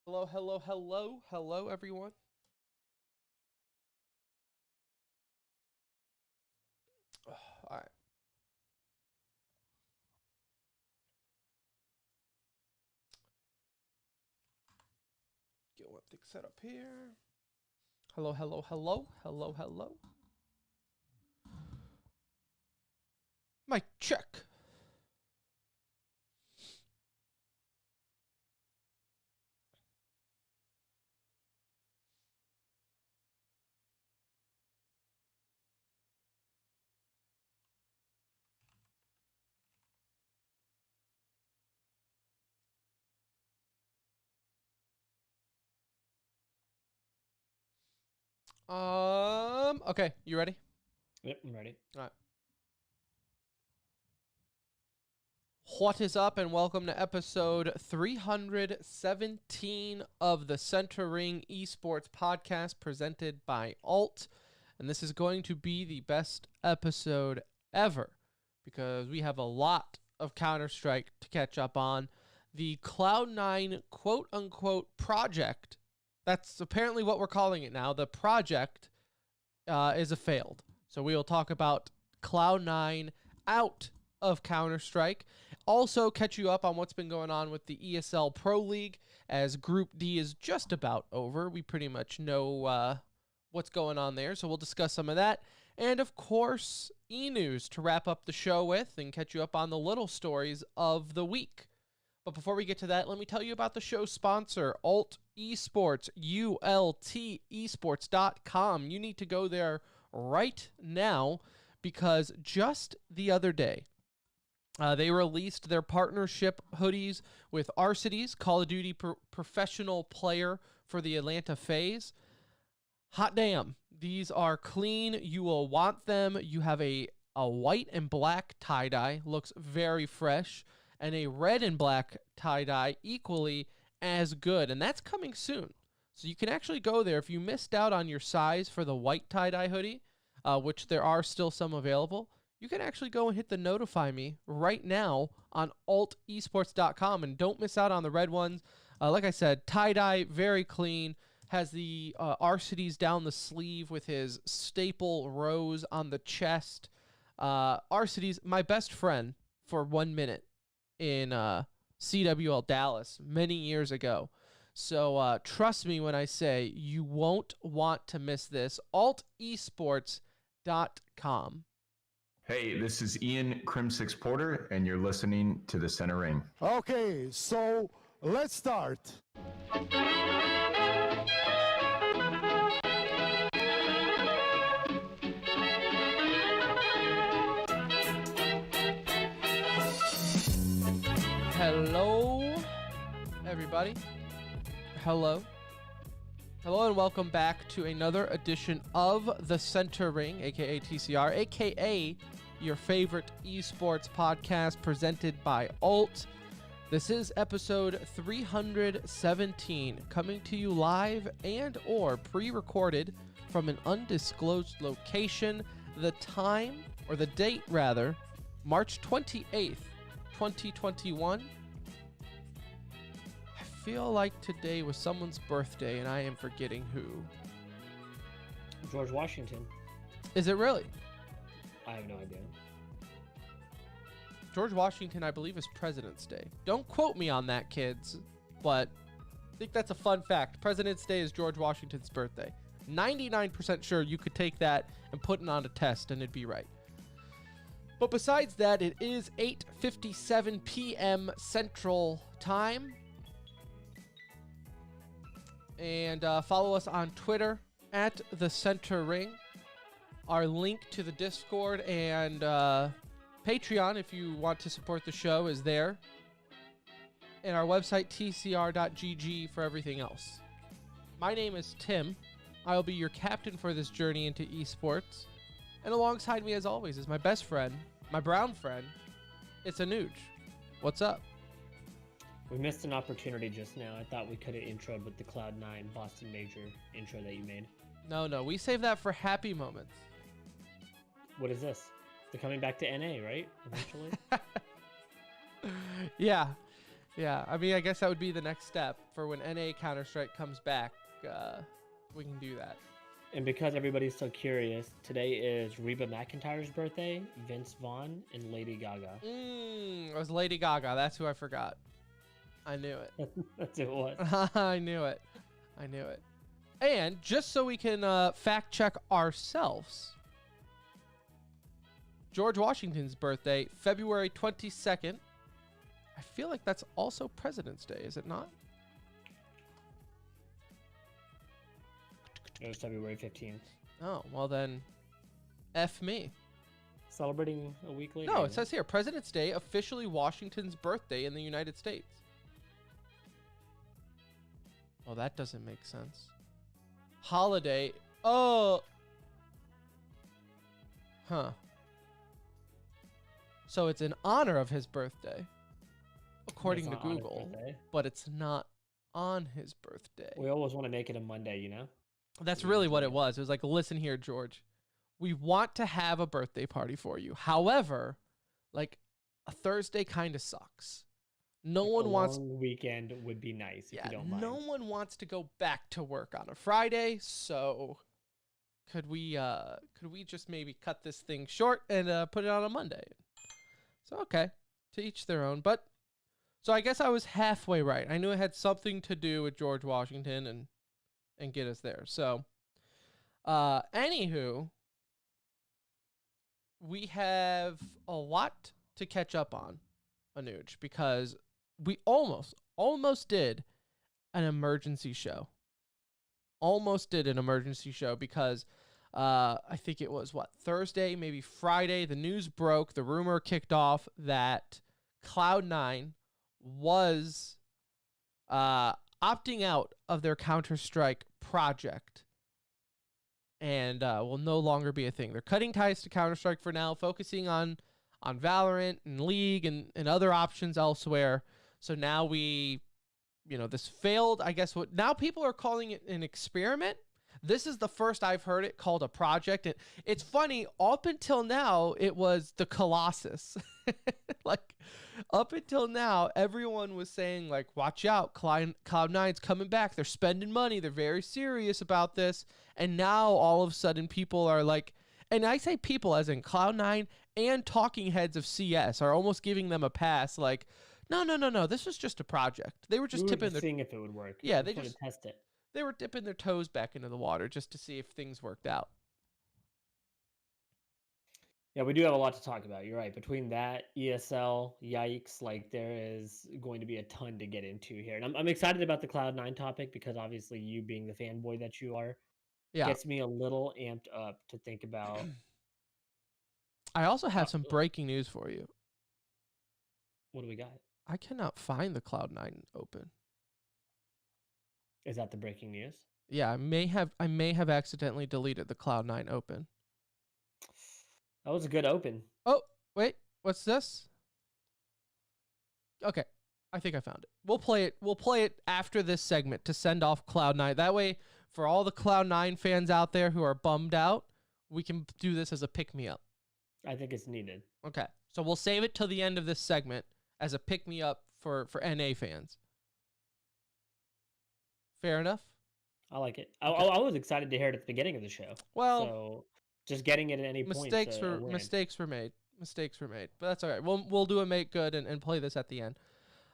Hello, hello, hello, hello, everyone. All right. Get one thing set up here. Hello, hello, hello, hello, hello. Mic check. Okay, you ready? Yep, I'm ready. All right. What is up, and welcome to episode 317 of the Center Ring Esports podcast presented by Alt. And this is going to be the best episode ever because we have a lot of Counter-Strike to catch up on. The Cloud9 quote-unquote project, that's apparently what we're calling it now, the project is a failed. So we will talk about Cloud9 out of Counter-Strike. Also catch you up on what's been going on with the ESL Pro League as Group D is just about over. We pretty much know what's going on there, so we'll discuss some of that. And of course, e-news to wrap up the show with and catch you up on the little stories of the week. But before we get to that, let me tell you about the show's sponsor, Alt Esports, ultesports.com. You need to go there right now because just the other day, they released their partnership hoodies with Arcities, Call of Duty professional player for the Atlanta FaZe. Hot damn. These are clean. You will want them. You have a white and black tie-dye. Looks very fresh. And a red and black tie-dye equally as good. And that's coming soon. So you can actually go there. If you missed out on your size for the white tie-dye hoodie, which there are still some available, you can actually go and hit the notify me right now on altesports.com and don't miss out on the red ones. Like I said, tie-dye, very clean, has the Arcities down the sleeve with his staple rose on the chest. Arcities, my best friend for 1 minute in CWL Dallas many years ago. So trust me when I say you won't want to miss this. altesports.com. Hey, this is Ian Crim6 Porter, and you're listening to The Center Ring. Okay, so let's start. Hello, everybody. Hello. Hello and welcome back to another edition of The Center Ring, aka TCR, aka your favorite esports podcast presented by Alt. This is episode 317, coming to you live and or pre-recorded from an undisclosed location. The time, or the date rather, March 28th, 2021. I feel like today was someone's birthday and I am forgetting who. George Washington. Is it really? I have no idea. George Washington, I believe, is President's Day. Don't quote me on that, kids, but I think that's a fun fact. President's Day is George Washington's birthday. 99% sure you could take that and put it on a test and it'd be right. But besides that, it is 8:57 p.m. Central Time. And follow us on Twitter at The Center Ring. Our link to the Discord and Patreon, if you want to support the show, is there. And our website, tcr.gg, for everything else. My name is Tim. I'll be your captain for this journey into esports. And alongside me, as always, is my best friend, my brown friend. It's Anuj. What's up? We missed an opportunity just now. I thought we could have introed with the Cloud9 Boston Major intro that you made. No, we save that for happy moments. What is this? They're coming back to NA, right? Eventually? Yeah. Yeah, I mean, I guess that would be the next step for when NA Counter-Strike comes back. We can do that. And because everybody's so curious, today is Reba McEntire's birthday, Vince Vaughn, and Lady Gaga. It was Lady Gaga. That's who I forgot. I knew it. That's who it was. I knew it. And just so we can fact check ourselves, George Washington's birthday, February 22nd. I feel like that's also President's Day, is it not? It was February 15th. Oh, well then, F me. Celebrating a week later. No, it says here, President's Day, officially Washington's birthday in the United States. Oh, that doesn't make sense. Holiday. Oh. Huh. So it's in honor of his birthday, according to It's not on his Google, birthday. but it's not on his birthday. We always want to make it a Monday, you know? That's really what it was. It was like, listen here, George. We want to have a birthday party for you. However, like a Thursday kind of sucks. No Like one a wants long weekend would be nice if you don't mind. no one wants to go back to work on a Friday, so could we just maybe cut this thing short and put it on a Monday? So okay, to each their own. But so I guess I was halfway right. I knew it had something to do with George Washington and get us there. So anywho, we have a lot to catch up on, Anuj, because we almost did an emergency show. Almost did an emergency show because I think it was Thursday, maybe Friday, the news broke, the rumor kicked off that Cloud9 was opting out of their Counter-Strike project and will no longer be a thing. They're cutting ties to Counter-Strike for now, focusing on Valorant and League and other options elsewhere. So now this failed, I guess now people are calling it an experiment. This is the first I've heard it called a project. And it's funny, up until now, it was the Colossus. Like, up until now, everyone was saying, like, watch out, Cloud9's coming back. They're spending money. They're very serious about this. And now, all of a sudden, people are like, and I say people as in Cloud9 and talking heads of CS are almost giving them a pass, like, no, this was just a project. They were just seeing if it would work. Yeah, they they just test it. They were dipping their toes back into the water just to see if things worked out. Yeah, we do have a lot to talk about. You're right. Between that, ESL, Yikes, like there is going to be a ton to get into here. And I'm excited about the Cloud9 topic because obviously you being the fanboy that you are gets me a little amped up to think about. I also have some breaking news for you. What do we got? I cannot find the Cloud9 open. Is that the breaking news? Yeah, I may have accidentally deleted the Cloud9 open. That was a good open. Oh, wait, what's this? Okay, I think I found it. We'll play it after this segment to send off Cloud9. That way, for all the Cloud9 fans out there who are bummed out, we can do this as a pick-me-up. I think it's needed. Okay, so we'll save it till the end of this segment as a pick-me-up for NA fans. Fair enough? I like it. Okay. I was excited to hear it at the beginning of the show. Well, so just getting it at any point. Mistakes were made. But that's all right. We'll do a make good and play this at the end.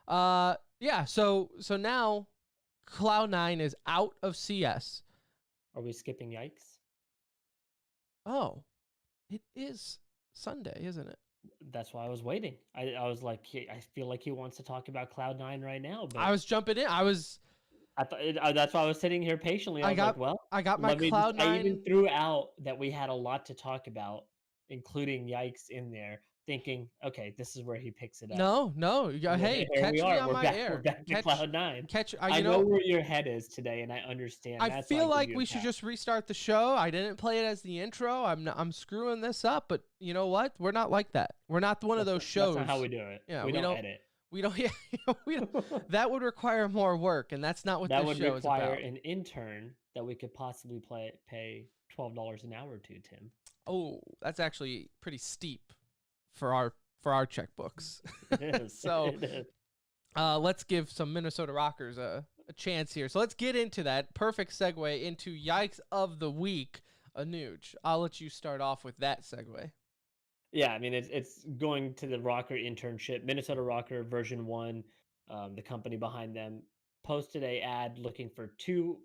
Yeah, so now Cloud9 is out of CS. Are we skipping Yikes? Oh. It is Sunday, isn't it? That's why I was waiting. I was like, I feel like he wants to talk about Cloud9 right now. But I was jumping in. that's why I was sitting here patiently. I got my Cloud9. I even threw out that we had a lot to talk about, including Yikes in there, thinking, okay, this is where he picks it up. No. Hey, catch me on my air. We're back to Cloud9. I know where your head is today, and I understand. I feel like we should just restart the show. I didn't play it as the intro. I'm screwing this up, but you know what? We're not like that. We're not one of those shows. That's not how we do it. Yeah, we don't edit. We don't. Yeah, we don't. That would require more work, and that's not what this show is about. That would require an intern that we could possibly pay $12 an hour to, Tim. Oh, that's actually pretty steep for our checkbooks. It is. So, it is. let's give some Minnesota Rockers a chance here. So let's get into that. Perfect segue into Yikes of the Week. Anuj, I'll let you start off with that segue. Yeah, I mean it's going to the Rocker internship. Minnesota Rocker version 1, the company behind them posted a ad looking for 2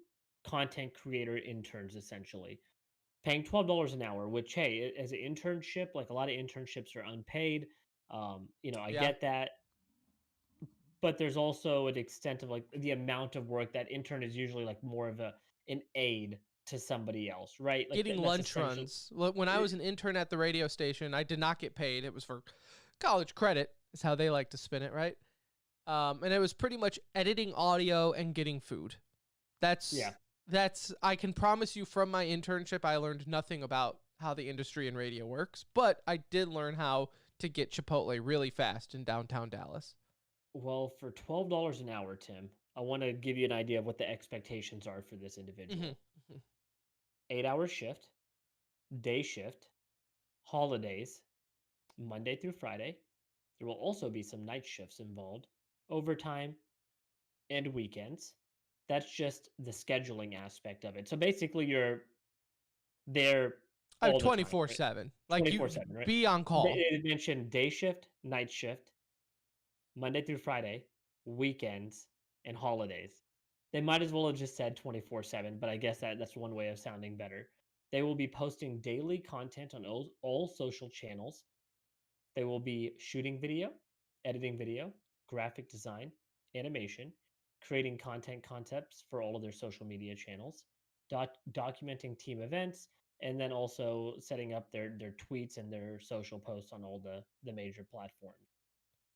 content creator interns essentially. Paying $12 an hour, which hey, as an internship, like a lot of internships are unpaid. I Yeah. get that, but there's also an extent of like the amount of work that intern is usually like more of an aid to somebody else, right? Like Getting that's lunch essentially runs. When I was an intern at the radio station, I did not get paid. It was for college credit, is how they like to spin it, right? And it was pretty much editing audio and getting food. yeah. That's I can promise you from my internship, I learned nothing about how the industry in radio works, but I did learn how to get Chipotle really fast in downtown Dallas. Well, for $12 an hour, Tim, I want to give you an idea of what the expectations are for this Mm-hmm. individual. 8-hour shift, day shift, holidays, Monday through Friday. There will also be some night shifts involved, overtime, and weekends. That's just the scheduling aspect of it. So basically, you're there I'm all the time, right? 24/7. Like you 24/7, right? be on call. They mentioned day shift, night shift, Monday through Friday, weekends, and holidays. They might as well have just said 24/7, but I guess that's one way of sounding better. They will be posting daily content on all social channels. They will be shooting video, editing video, graphic design, animation, creating content concepts for all of their social media channels, documenting team events, and then also setting up their tweets and their social posts on all the major platforms.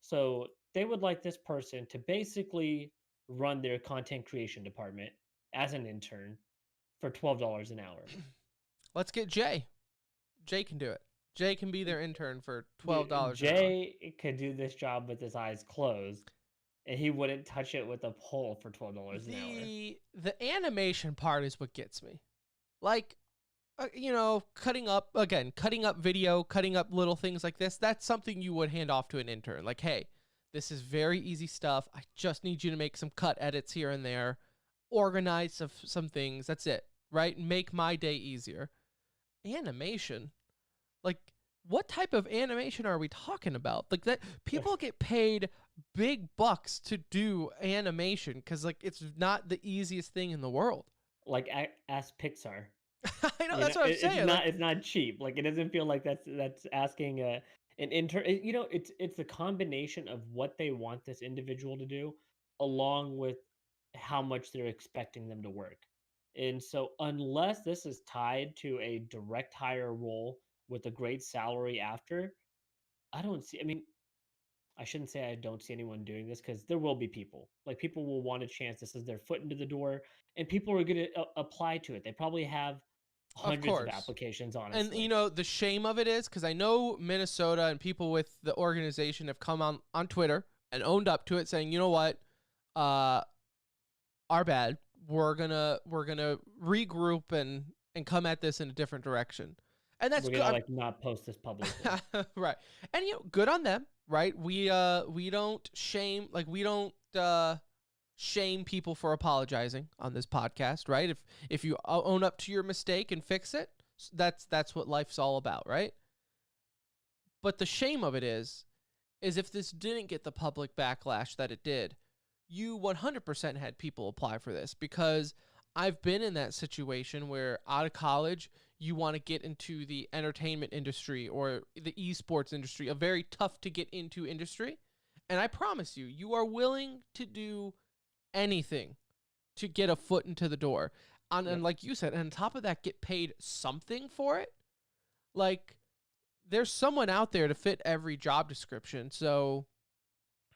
So they would like this person to basically run their content creation department as an intern for $12 an hour. Let's get Jay. Jay can do it. Jay can be their intern for $12 an hour. Jay could do this job with his eyes closed, and he wouldn't touch it with a pole for $12 an hour. The animation part is what gets me. Like, cutting up video, cutting up little things like this. That's something you would hand off to an intern. Like, hey, this is very easy stuff. I just need you to make some cut edits here and there, organize some things. That's it, right? Make my day easier. Animation, like, what type of animation are we talking about? Like, that people get paid big bucks to do animation because, like, it's not the easiest thing in the world. Like, ask Pixar. I know, that's what I'm saying. It's not cheap. Like, it doesn't feel like that's asking an intern. It's a combination of what they want this individual to do, along with how much they're expecting them to work. And so, unless this is tied to a direct hire role with a great salary after, I don't see. I mean, I shouldn't say I don't see anyone doing this because there will be people. Like, people will want a chance. This is their foot into the door, and people are going to apply to it. They probably have hundreds of applications, honestly. And the shame of it is, because I know Minnesota and people with the organization have come on Twitter and owned up to it, saying, you know what, our bad. We're gonna regroup and come at this in a different direction. And that's we're gonna not post this publicly. Right. And good on them, right? We don't shame shame people for apologizing on this podcast, right? If you own up to your mistake and fix it, that's what life's all about, right? But the shame of it is if this didn't get the public backlash that it did, you 100% had people apply for this, because I've been in that situation where out of college, you want to get into the entertainment industry or the esports industry, a very tough to get into industry. And I promise you, you are willing to do anything to get a foot into the door. And like you said, and on top of that, get paid something for it. Like, there's someone out there to fit every job description. So,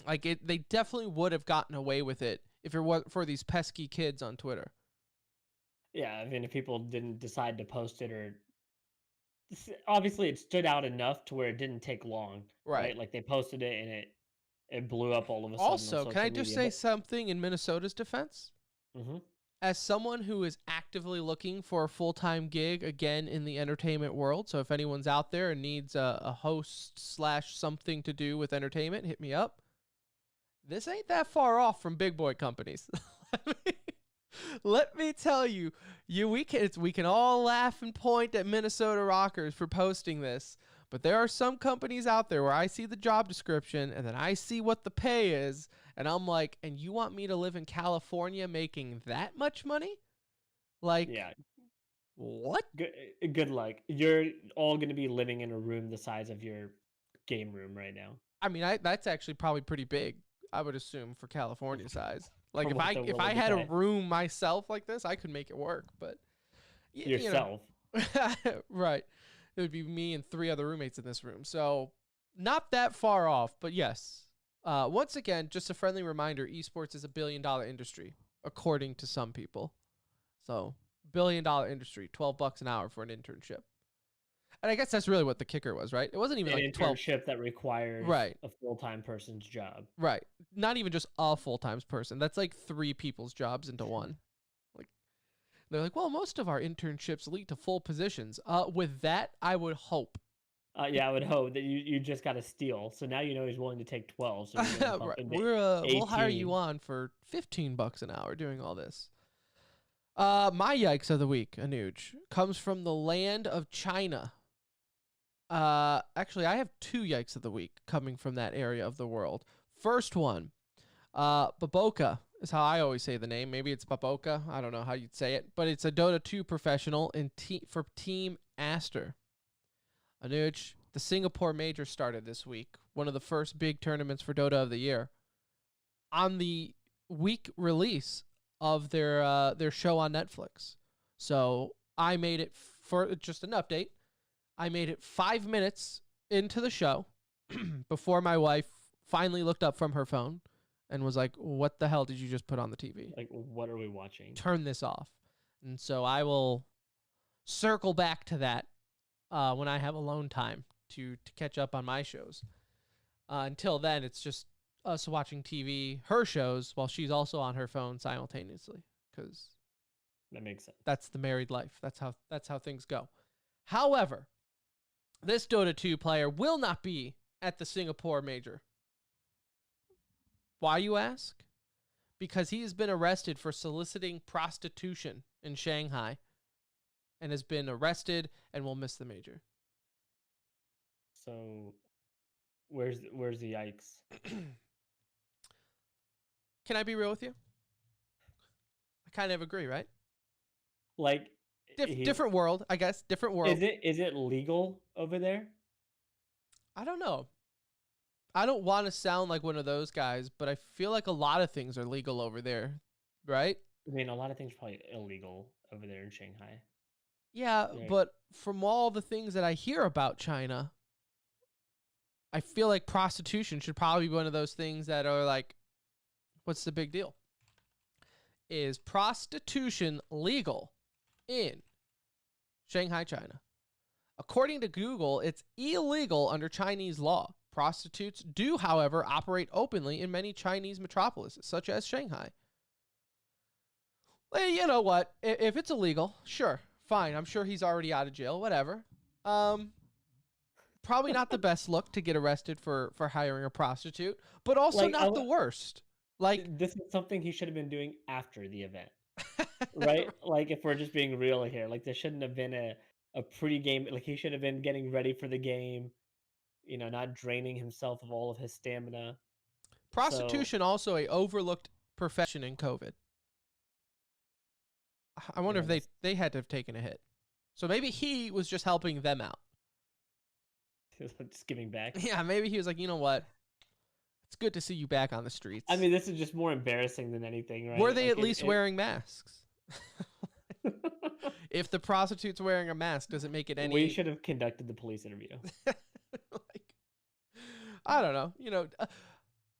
like, they definitely would have gotten away with it if it wasn't for these pesky kids on Twitter. Yeah, I mean, if people didn't decide to post it, or obviously it stood out enough to where it didn't take long, right? Like, they posted it and it blew up all of a sudden. Also, can I just say something in Minnesota's defense? Mm-hmm. As someone who is actively looking for a full-time gig again in the entertainment world, so if anyone's out there and needs a host / something to do with entertainment, hit me up. this ain't that far off from big boy companies. Let me tell you, we can all laugh and point at Minnesota rockers for posting this, but there are some companies out there where I see the job description and then I see what the pay is, and I'm like, and you want me to live in California making that much money? Like, Yeah. what? Good luck. You're all going to be living in a room the size of your game room right now. I mean, that's actually probably pretty big, I would assume, for California size. Like, For what they're if willing I to had a pay. room myself like this, I could make it work. But Yourself. right? It would be me and 3 other roommates in this room, so not that far off. But yes, once again, just a friendly reminder: esports is $1 billion industry, according to some people. So, $1 billion industry, $12 an hour for an internship. And I guess that's really what the kicker was, right? It wasn't even An like 12. internship that requires Right. a full-time person's job. Right. Not even just a full-time person. That's like 3 people's jobs into one. Like, they're like, well, most of our internships lead to full positions. With that, I would hope. Yeah, I would hope that you just got to steal. So now you know he's willing to take 12. So you're gonna bump Right. into We'll hire 18. you on for $15 an hour doing all this. My yikes of the week, Anuj, comes from the land of China. Actually, I have 2 yikes of the week coming from that area of the world. First one, Baboka is how I always say the name. Maybe it's Baboka. I don't know how you'd say it, but it's a Dota 2 professional for Team Aster. Anuj, the Singapore Major started this week, one of the first big tournaments for Dota of the year. On the week release of their show on Netflix. So I made it for just an update. I made it 5 minutes into the show before my wife finally looked up from her phone and was like, what the hell did you just put on the TV? Like, what are we watching? Turn this off. And so I will circle back to that when I have alone time to catch up on my shows. Until then, it's just us watching TV, her shows, while she's also on her phone simultaneously, because That makes sense. that's the married life. That's how things go. However, this Dota 2 player will not be at the Singapore Major. Why, you ask? Because he has been arrested for soliciting prostitution in Shanghai and has been arrested and will miss the major. So, where's the yikes? Can I be real with you? I kind of agree, right? Like, Different world, I guess. Different world. Is it legal over there? I don't know. I don't want to sound like one of those guys, but I feel like a lot of things are legal over there, right? I mean, a lot of things are probably illegal over there in Shanghai. Yeah, Right. but from all the things that I hear about China, I feel like prostitution should probably be one of those things that are like, what's the big deal? Is prostitution legal in Shanghai, China? According to Google, it's illegal under Chinese law. Prostitutes do, however, operate openly in many Chinese metropolises, such as Shanghai. Well, you know what? If it's illegal, sure, fine. I'm sure he's already out of jail, whatever. Probably not the best look to get arrested for hiring a prostitute, but also Like, not the worst. Like, This is something he should have been doing after the event, right? Like, if we're just being real here, like, there shouldn't have been a pre-game. Like, he should have been getting ready for the game, you know, not draining himself of all of his stamina. Prostitution also a overlooked profession in COVID. I wonder Yeah, if they had to have taken a hit. So maybe he was just helping them out. Just giving back. Yeah, maybe he was like, you know what? It's good to see you back on the streets. I mean, this is just more embarrassing than anything, right? were they Like, at least wearing masks? If the prostitute's wearing a mask, does it make it any... We should have conducted the police interview. Like, I don't know. You know,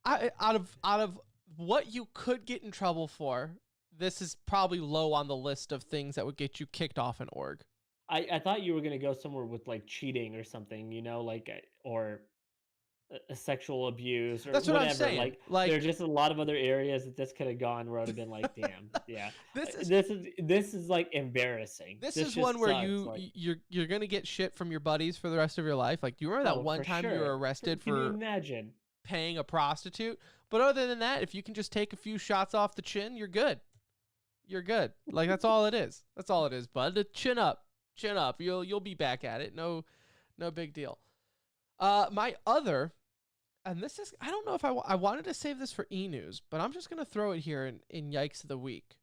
out of what you could get in trouble for, this is probably low on the list of things that would get you kicked off an org. I thought you were gonna go somewhere with like cheating or something, you know, like or a sexual abuse or That's what whatever. I'm saying. Like, there are just a lot of other areas that this could have gone where I would have been like, damn, yeah. This is like embarrassing. This This is just one where sucks, you're gonna get shit from your buddies for the rest of your life. Like, do you remember that Oh, one for time you were sure. arrested Can you for imagine? paying a prostitute? But other than that, if you can just take a few shots off the chin, you're good. You're good. Like, that's all it is. That's all it is, bud. Chin up. Chin up. You'll be back at it. No big deal. My other, and this is, I don't know if I wanted to save this for e-news, but I'm just going to throw it here in Yikes of the Week.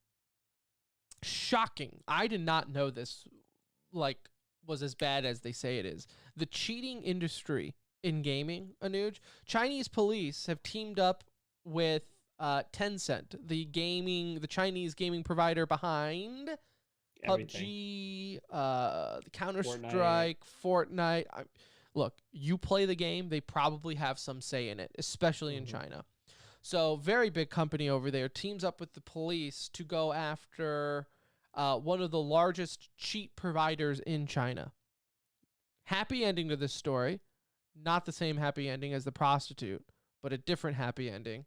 Shocking. I did not know this, like, was as bad as they say it is. The cheating industry in gaming, Anuj. Chinese police have teamed up with Tencent, the Chinese gaming provider behind Everything. PUBG, Counter-Strike, Fortnite. Look, you play the game, they probably have some say in it, especially in China. So, very big company over there teams up with the police to go after one of the largest cheat providers in China. Happy ending to this story. Not the same happy ending as the prostitute, but a different happy ending.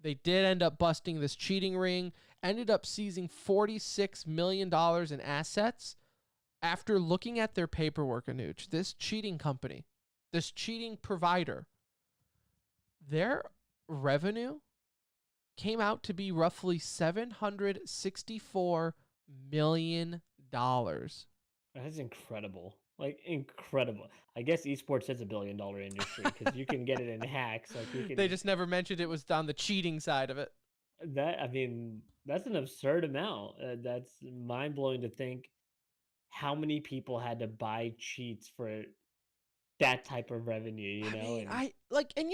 They did end up busting this cheating ring, ended up seizing $46 million in assets after looking at their paperwork, Anuj. This cheating company, this cheating provider, their revenue came out to be roughly $764 million. That's incredible. Like, incredible. I guess esports is $1 billion industry because you can get it in hacks. Like, you can. They just never mentioned it was on the cheating side of it. I mean, that's an absurd amount. That's mind blowing to think how many people had to buy cheats for that type of revenue. You know, and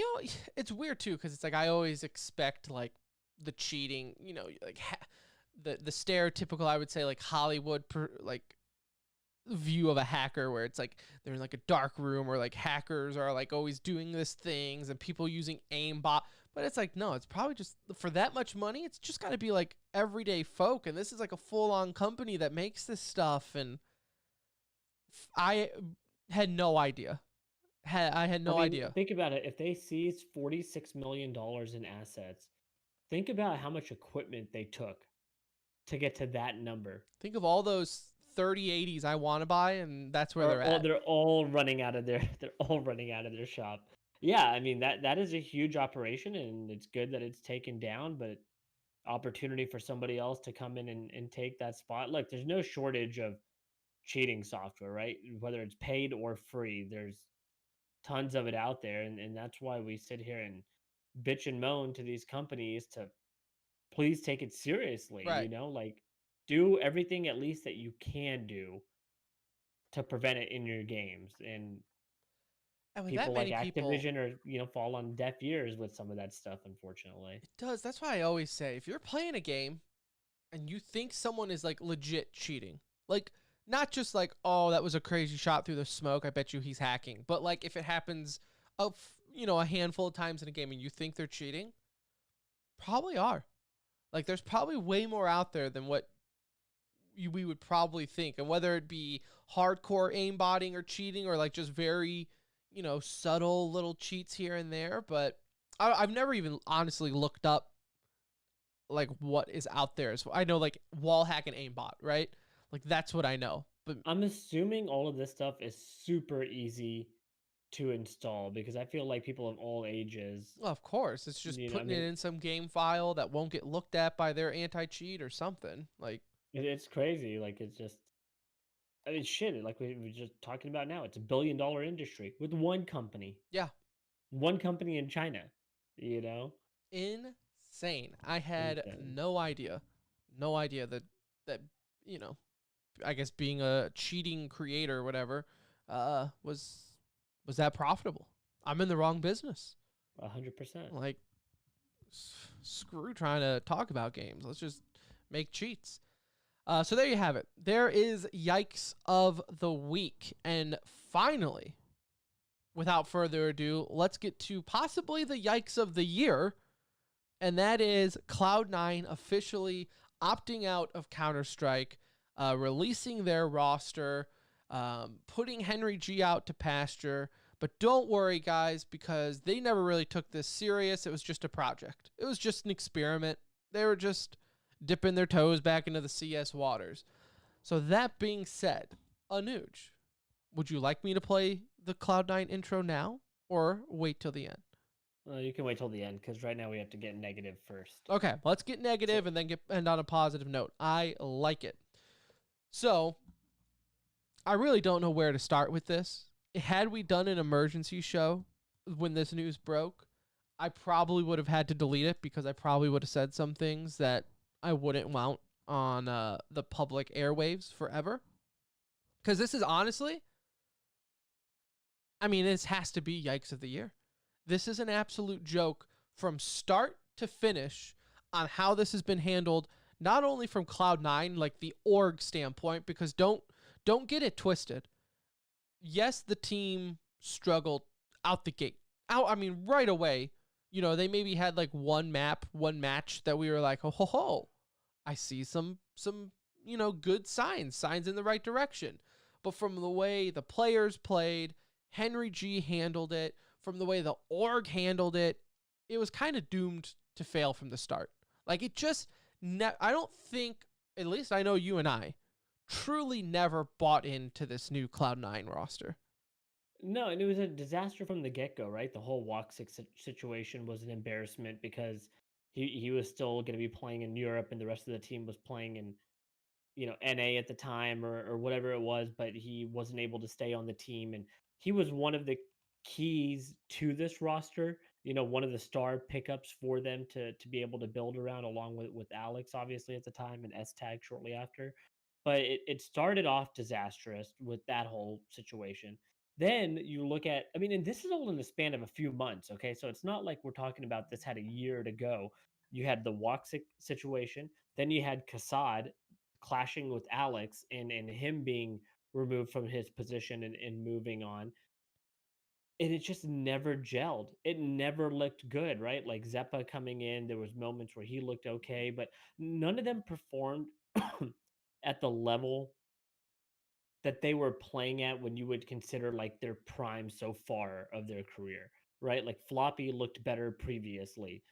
it's weird too because it's like I always expect like the cheating, like the stereotypical, I would say, like Hollywood view of a hacker where it's like they're in like a dark room or like hackers are like always doing these things and people using aimbot, but it's like, no, it's probably just for that much money. It's just got to be like everyday folk. And this is like a full on company that makes this stuff. And I had no idea. I had no idea. Think about it. If they seized $46 million in assets, think about how much equipment they took to get to that number. Think of all those 3080s I want to buy, and that's where they're at. They're all running out of their shop. Yeah, I mean that is a huge operation, and it's good that it's taken down, but opportunity for somebody else to come in and take that spot. Look, there's no shortage of cheating software, right? Whether it's paid or free, there's tons of it out there, and that's why we sit here and bitch and moan to these companies to please take it seriously. Right. Like, do everything at least that you can do to prevent it in your games. And with people that like many Activision are, fall on deaf ears with some of that stuff, unfortunately. It does. That's why I always say, if you're playing a game and you think someone is like legit cheating, like not just like, oh, that was a crazy shot through the smoke, I bet you he's hacking, but like if it happens a handful of times in a game and you think they're cheating, probably are. Like there's probably way more out there than what we would probably think. And whether it be hardcore aimbotting or cheating or like just very, subtle little cheats here and there. But I've never even honestly looked up like what is out there. So I know like wall hack and aimbot, right? Like that's what I know. But I'm assuming all of this stuff is super easy to install because I feel like people of all ages. Well, of course, it's just putting it in some game file that won't get looked at by their anti-cheat or something. Like it's crazy. Like it's just, I mean, shit. Like we were just talking about now, it's $1 billion industry with one company. Yeah, one company in China. Insane. I had no idea that I guess being a cheating creator or whatever was that profitable. I'm in the wrong business. 100%. Like screw trying to talk about games. Let's just make cheats. So there you have it. There is Yikes of the Week. And finally, without further ado, let's get to possibly the Yikes of the Year. And that is Cloud9 officially opting out of Counter-Strike, releasing their roster, putting Henry G out to pasture. But don't worry, guys, because they never really took this serious. It was just a project. It was just an experiment. They were just dipping their toes back into the CS waters. So that being said, Anuj, would you like me to play the Cloud9 intro now or wait till the end? You can wait till the end because right now we have to get negative first. Okay, let's get negative and then end on a positive note. I like it. So, I really don't know where to start with this. Had we done an emergency show when this news broke, I probably would have had to delete it because I probably would have said some things that I wouldn't want on the public airwaves forever. Because this is honestly, I mean, this has to be Yikes of the Year. This is an absolute joke from start to finish on how this has been handled, not only from Cloud9, like the org standpoint, because don't get it twisted. Yes, the team struggled out the gate. Right away. You know, they maybe had like one match that we were like, oh ho ho, I see some good signs in the right direction. But from the way the players played, Henry G handled it, from the way the org handled it, it was kind of doomed to fail from the start. Like it just, I don't think, at least I know you and I, truly never bought into this new Cloud9 roster. No, and it was a disaster from the get-go, right? The whole Walk 6 situation was an embarrassment because he was still going to be playing in Europe and the rest of the team was playing in, NA at the time or whatever it was, but he wasn't able to stay on the team. And he was one of the keys to this roster, one of the star pickups for them to be able to build around, along with Alex, obviously, at the time, and S Tag shortly after. But it started off disastrous with that whole situation. Then you look at, I mean, and this is all in the span of a few months, okay? So it's not like we're talking about this had a year to go. You had the Woxic situation, then you had Kassad clashing with Alex and him being removed from his position and moving on. And it just never gelled. It never looked good, right? Like Zeppa coming in, there was moments where he looked okay, but none of them performed at the level that they were playing at when you would consider like their prime so far of their career, right? Like Floppy looked better previously.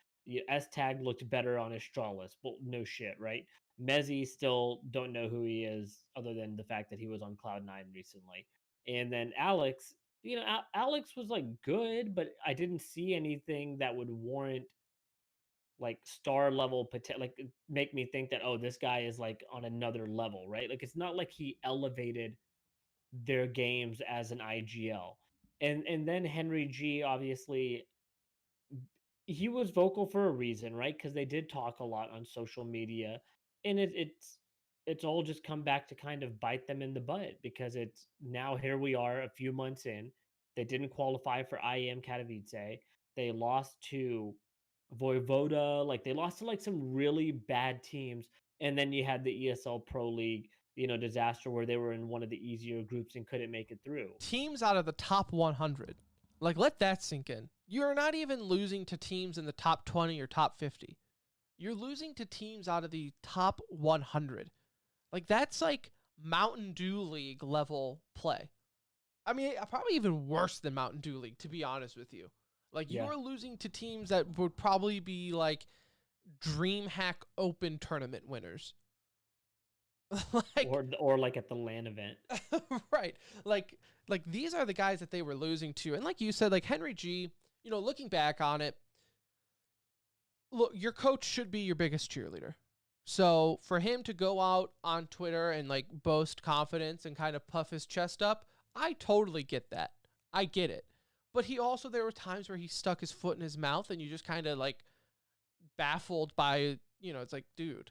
S Tag looked better on Astralis. Well, no shit, right? Mezzi still don't know who he is other than the fact that he was on Cloud9 recently. And then Alex, Alex was like good, but I didn't see anything that would warrant like star level potential, like make me think that, oh, this guy is like on another level, right? Like it's not like he elevated their games as an IGL. And then Henry G, obviously, he was vocal for a reason, right? Because they did talk a lot on social media, and it's all just come back to kind of bite them in the butt because it's now here we are a few months in. They didn't qualify for IEM Katowice. They lost to Voivoda, like they lost to like some really bad teams, and then you had the ESL Pro League, disaster where they were in one of the easier groups and couldn't make it through. Teams out of the top 100. Like, let that sink in. You're not even losing to teams in the top 20 or top 50. You're losing to teams out of the top 100. Like, that's like Mountain Dew League level play. I mean, probably even worse than Mountain Dew League, to be honest with you. Like, Yeah. you're losing to teams that would probably be like DreamHack Open tournament winners. Like, or like at the LAN event. Right. Like these are the guys that they were losing to. And like you said, like Henry G, looking back on it, look, your coach should be your biggest cheerleader. So for him to go out on Twitter and like boast confidence and kind of puff his chest up, I totally get that. I get it. But there were times where he stuck his foot in his mouth and you just kind of like baffled by, it's like, dude,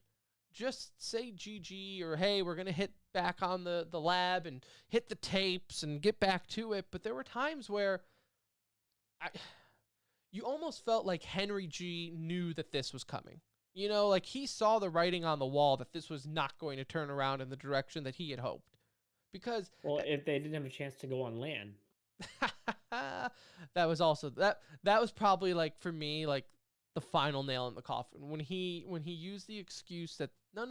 just say GG or, hey, we're going to hit back on the lab and hit the tapes and get back to it. But there were times where you almost felt like Henry G knew that this was coming. Like he saw the writing on the wall that this was not going to turn around in the direction that he had hoped. Because well, if they didn't have a chance to go on LAN. that was also that was probably like for me like the final nail in the coffin when he used the excuse that no,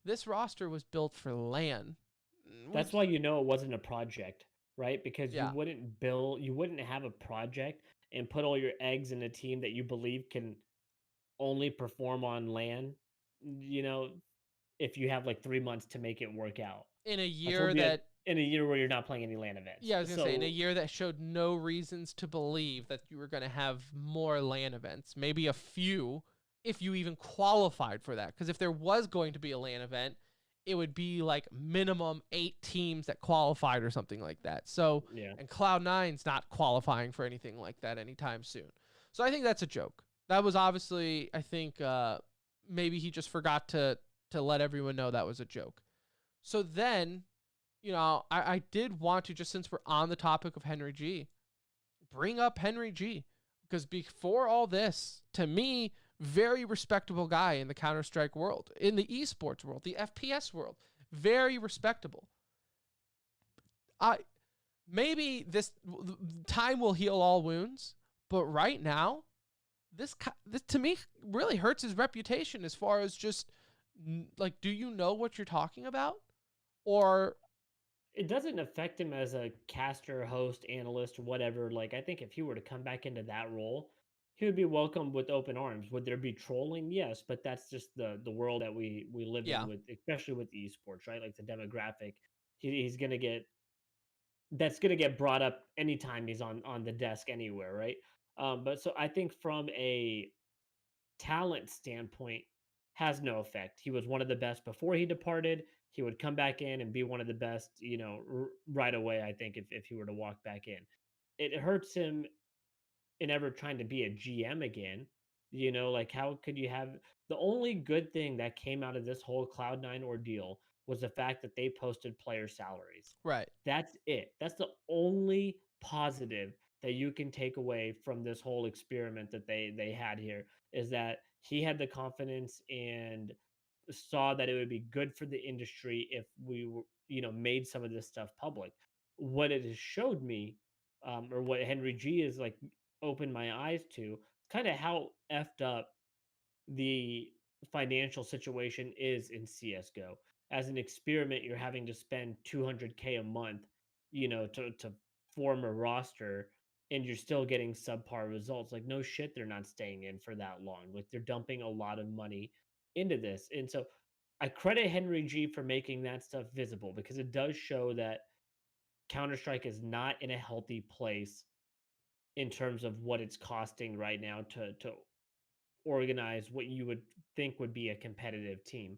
this roster was built for LAN. That's why it wasn't a project, right? Because Yeah. you wouldn't have a project and put all your eggs in a team that you believe can only perform on LAN, if you have like 3 months to make it work out. In a year that in a year where you're not playing any LAN events. Yeah, I was going to say, in a year that showed no reasons to believe that you were going to have more LAN events, maybe a few, if you even qualified for that. Because if there was going to be a LAN event, it would be like minimum 8 teams that qualified or something like that. So, yeah. and Cloud9's not qualifying for anything like that anytime soon. So I think that's a joke. That was obviously, I think, maybe he just forgot to let everyone know that was a joke. So then, you know, I did want to, just since we're on the topic of Henry G, bring up Henry G. Because before all this, to me, very respectable guy in the Counter-Strike world, in the esports world, the FPS world, very respectable. Maybe this time will heal all wounds, but right now, this to me really hurts his reputation as far as just like, do you know what you're talking about? Or it doesn't affect him as a caster, host, analyst, whatever. Like, I think if he were to come back into that role, he would be welcomed with open arms. Would there be trolling? Yes, but that's just the world that we live Yeah. in, with, especially with esports, right? Like the demographic, he's gonna get that's gonna get brought up anytime he's on the desk anywhere, right? But so I think from a talent standpoint, has no effect. He was one of the best before he departed. He would come back in and be one of the best, you know, right away. I think if he were to walk back in, it hurts him in ever trying to be a GM again. You know, like, how could you have the only good thing that came out of this whole Cloud9 ordeal was the fact that they posted player salaries. right. That's it. That's the only positive that you can take away from this whole experiment that they had here, is that he had the confidence and saw that it would be good for the industry if we were, you know, made some of this stuff public. What it has showed me, or what Henry G is like opened my eyes to, kind of how effed up the financial situation is in CS:GO. As an experiment, you're having to spend 200K a month, you know, to form a roster, and you're still getting subpar results. Like, no shit, they're not staying in for that long. Like, they're dumping a lot of money into this. And so I credit Henry G for making that stuff visible, because it does show that Counter-Strike is not in a healthy place in terms of what it's costing right now to organize what you would think would be a competitive team.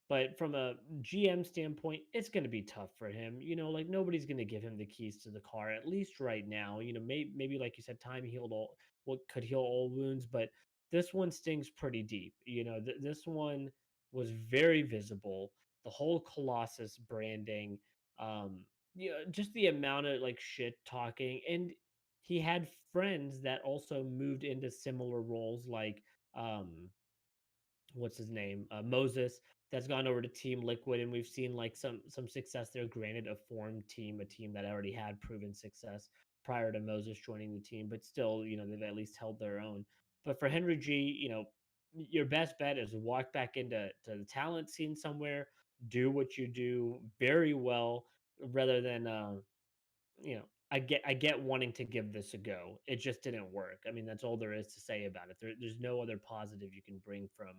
But from a GM standpoint, it's going to be tough for him. You know, like, nobody's going to give him the keys to the car, at least right now. You know, maybe like you said, time healed all what could heal all wounds, but this one stings pretty deep. You know, this one was very visible. The whole Colossus branding, you know, just the amount of like shit talking, and he had friends that also moved into similar roles, like what's his name, Moses, that's gone over to Team Liquid, and we've seen like some success there. Granted, a formed team, a team that already had proven success prior to Moses joining the team, but still, you know, they've at least held their own. But for Henry G, you know, your best bet is walk back into the talent scene somewhere, do what you do very well, rather than you know, I get wanting to give this a go. It just didn't work. I mean, that's all there is to say about it. There's no other positive you can bring from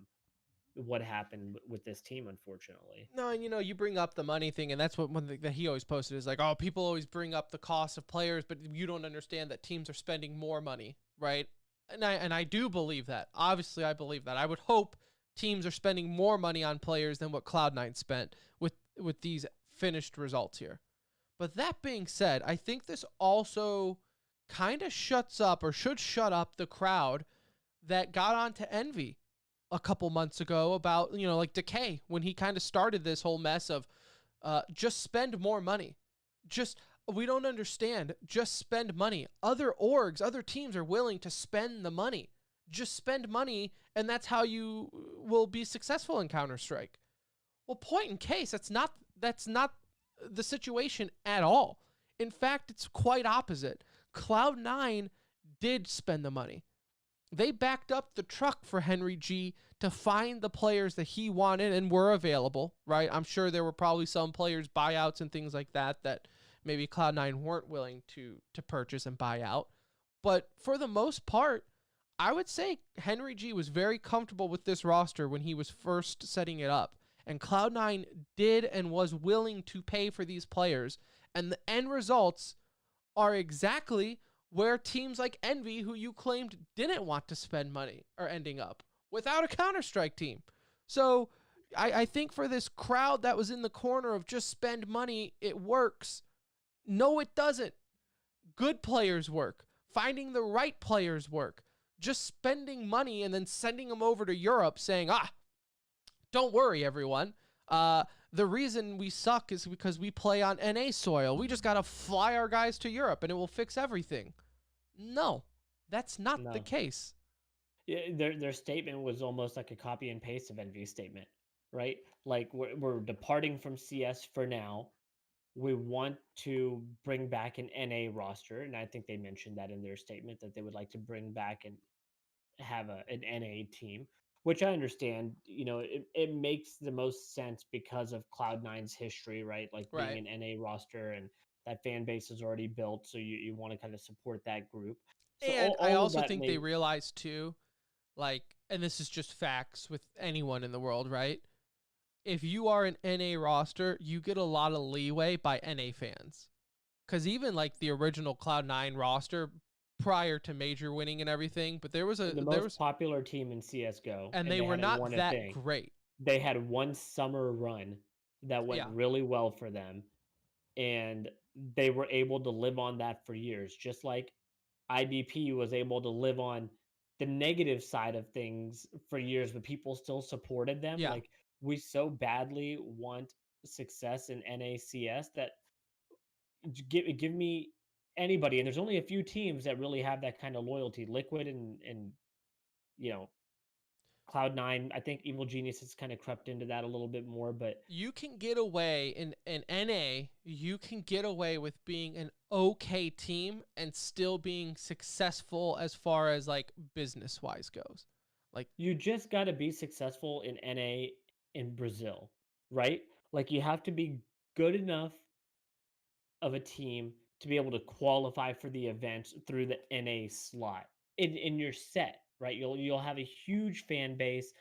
what happened with this team, unfortunately. No, and you know, you bring up the money thing, and that's what one thing that he always posted is like, oh, people always bring up the cost of players, but you don't understand that teams are spending more money, right? And I do believe that. Obviously, I believe that. I would hope teams are spending more money on players than what Cloud9 spent with these finished results here. But that being said, I think this also kind of shuts up, or should shut up, the crowd that got onto Envy a couple months ago about, you know, like Decay, when he kind of started this whole mess of just spend more money. We don't understand. Just spend money. Other orgs, other teams are willing to spend the money. Just spend money, and that's how you will be successful in Counter-Strike. Well, point in case, that's not the situation at all. In fact, it's quite opposite. Cloud9 did spend the money. They backed up the truck for Henry G to find the players that he wanted and were available, right? I'm sure there were probably some players buyouts and things like that maybe Cloud9 weren't willing to purchase and buy out. But for the most part, I would say Henry G was very comfortable with this roster when he was first setting it up. And Cloud9 did and was willing to pay for these players. And the end results are exactly where teams like Envy, who you claimed didn't want to spend money, are ending up without a Counter-Strike team. So I think for this crowd that was in the corner of just spend money, it works. No, it doesn't. Good players work. Finding the right players work. Just spending money and then sending them over to Europe saying, don't worry, everyone. The reason we suck is because we play on NA soil. We just got to fly our guys to Europe and it will fix everything. No, that's not the No. case. Yeah, their statement was almost like a copy and paste of Envy's statement, right? Like we're departing from CS for now. We want to bring back an NA roster, and I think they mentioned that in their statement that they would like to bring back and have an NA team, which I understand. It makes the most sense because of Cloud9's history, right? Like being Right. an NA roster and that fan base is already built, so you want to kind of support that group. So And I all of also that think they made realized too, like, and this is just facts with anyone in the world, right? If you are an NA roster, you get a lot of leeway by NA fans. Because even like the original Cloud9 roster prior to major winning and everything, but there was the most popular team in CS:GO, and and they they were hadn't not won a that thing. great. They had one summer run that went Yeah. really well for them, and they were able to live on that for years, just like IDP was able to live on the negative side of things for years, but people still supported them. Yeah. Like we so badly want success in NACS that give me anybody, and there's only a few teams that really have that kind of loyalty. Liquid and you know Cloud9. I think Evil Genius has kind of crept into that a little bit more, but You can get away in NA, you can get away with being an okay team and still being successful as far as like business wise goes. Like, you just got to be successful in NA in Brazil, right? Like you have to be good enough of a team to be able to qualify for the event through the NA slot. In your set, right? You'll have a huge fan base.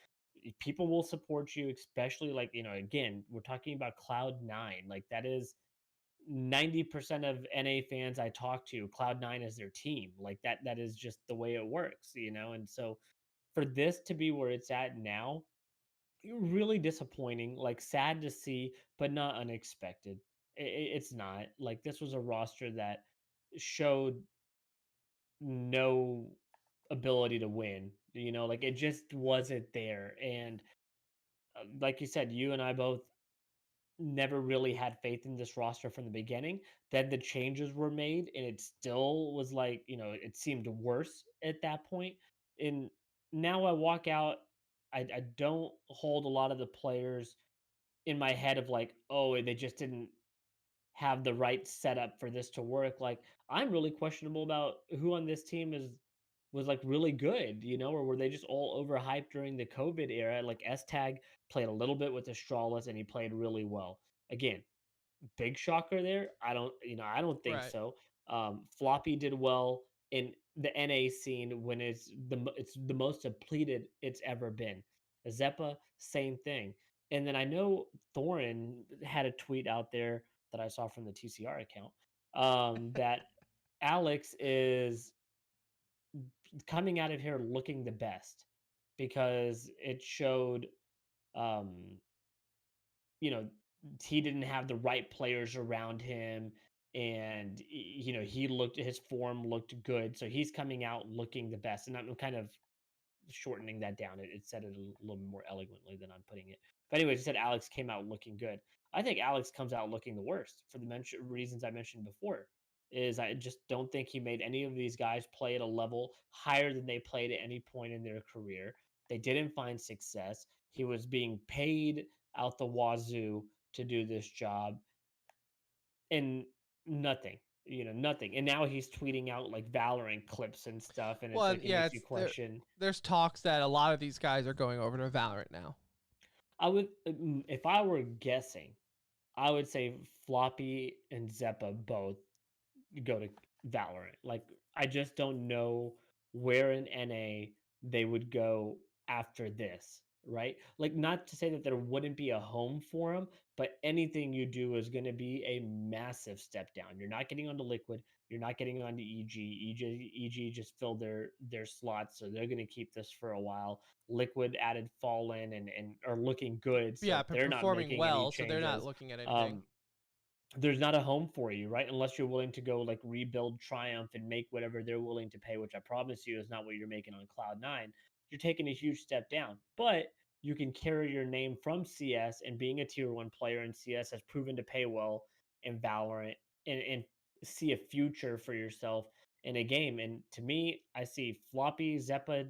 People will support you, especially like, again, we're talking about Cloud9. Like that is 90% of NA fans I talk to, Cloud9 is their team. Like that is just the way it works. And so for this to be where it's at now, really disappointing, like sad to see, but not unexpected. It's not like this was a roster that showed no ability to win. Like it just wasn't there. And like you said, you and I both never really had faith in this roster from the beginning. Then the changes were made, and it still was like, it seemed worse at that point. And now I walk out, I don't hold a lot of the players in my head of like, oh, they just didn't have the right setup for this to work. Like, I'm really questionable about who on this team was like really good, or were they just all overhyped during the COVID era? Like S Tag played a little bit with Astralis and he played really well. Again, big shocker there. I don't think right. so. Floppy did well in the NA scene when it's the most depleted it's ever been. Zeppa, same thing. And then I know Thorin had a tweet out there that I saw from the TCR account, that Alex is coming out of here looking the best because it showed, um, you know, he didn't have the right players around him, and he looked, his form looked good, so he's coming out looking the best. And I'm kind of shortening that down. It said it a little more eloquently than I'm putting it. But anyways, he said Alex came out looking good. I think Alex comes out looking the worst for the reasons I mentioned before. Is I just don't think he made any of these guys play at a level higher than they played at any point in their career. They didn't find success. He was being paid out the wazoo to do this job, and nothing, nothing. And now he's tweeting out like Valorant clips and stuff, and Well, it's and like it yeah, makes you it's there. question. There's talks that a lot of these guys are going over to Valorant now. I would, if I were guessing, I would say Floppy and Zeppa both go to Valorant. Like, I just don't know where in NA they would go after this. right? Like, not to say that there wouldn't be a home for him, but anything you do is going to be a massive step down. You're not getting onto Liquid. You're not getting onto EG. EG just filled their slots, so they're going to keep this for a while. Liquid added Fallen and are looking good, Yeah, so they're not performing making any well, so they're not changes. looking at anything. Um, there's not a home for you, right? Unless you're willing to go like rebuild Triumph and make whatever they're willing to pay, which I promise you is not what you're making on Cloud9. You're taking a huge step down, but you can carry your name from CS, and being a tier one player in CS has proven to pay well in Valorant, and see a future for yourself in a game. And to me, I see Floppy, Zeppa